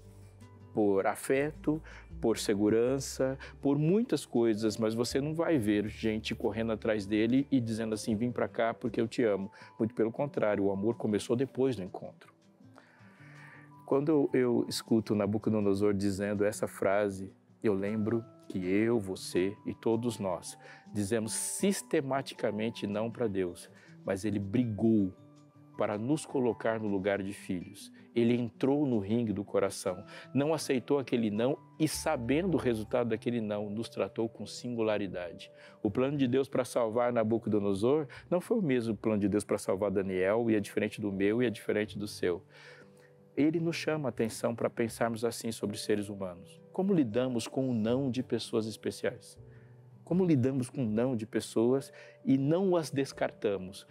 por afeto, por segurança, por muitas coisas, mas você não vai ver gente correndo atrás dele e dizendo assim: vim para cá porque eu te amo. Muito pelo contrário, o amor começou depois do encontro. Quando eu escuto Nabucodonosor dizendo essa frase, eu lembro que eu, você e todos nós dizemos sistematicamente não para Deus, mas ele brigou para nos colocar no lugar de filhos. Ele entrou no ringue do coração, não aceitou aquele não e, sabendo o resultado daquele não, nos tratou com singularidade. O plano de Deus para salvar Nabucodonosor não foi o mesmo plano de Deus para salvar Daniel, e é diferente do meu e é diferente do seu. Ele nos chama a atenção para pensarmos assim sobre seres humanos. Como lidamos com o não de pessoas especiais? Como lidamos com o não de pessoas e não as descartamos?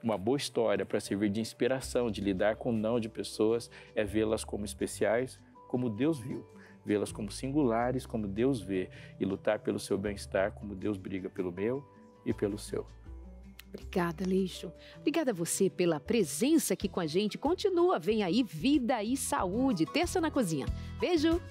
Uma boa história para servir de inspiração, de lidar com o não de pessoas, é vê-las como especiais, como Deus viu. Vê-las como singulares, como Deus vê. E lutar pelo seu bem-estar, como Deus briga pelo meu e pelo seu. Obrigada, Leixo. Obrigada a você pela presença aqui com a gente. Continua, vem aí Vida e Saúde, terça na cozinha. Beijo!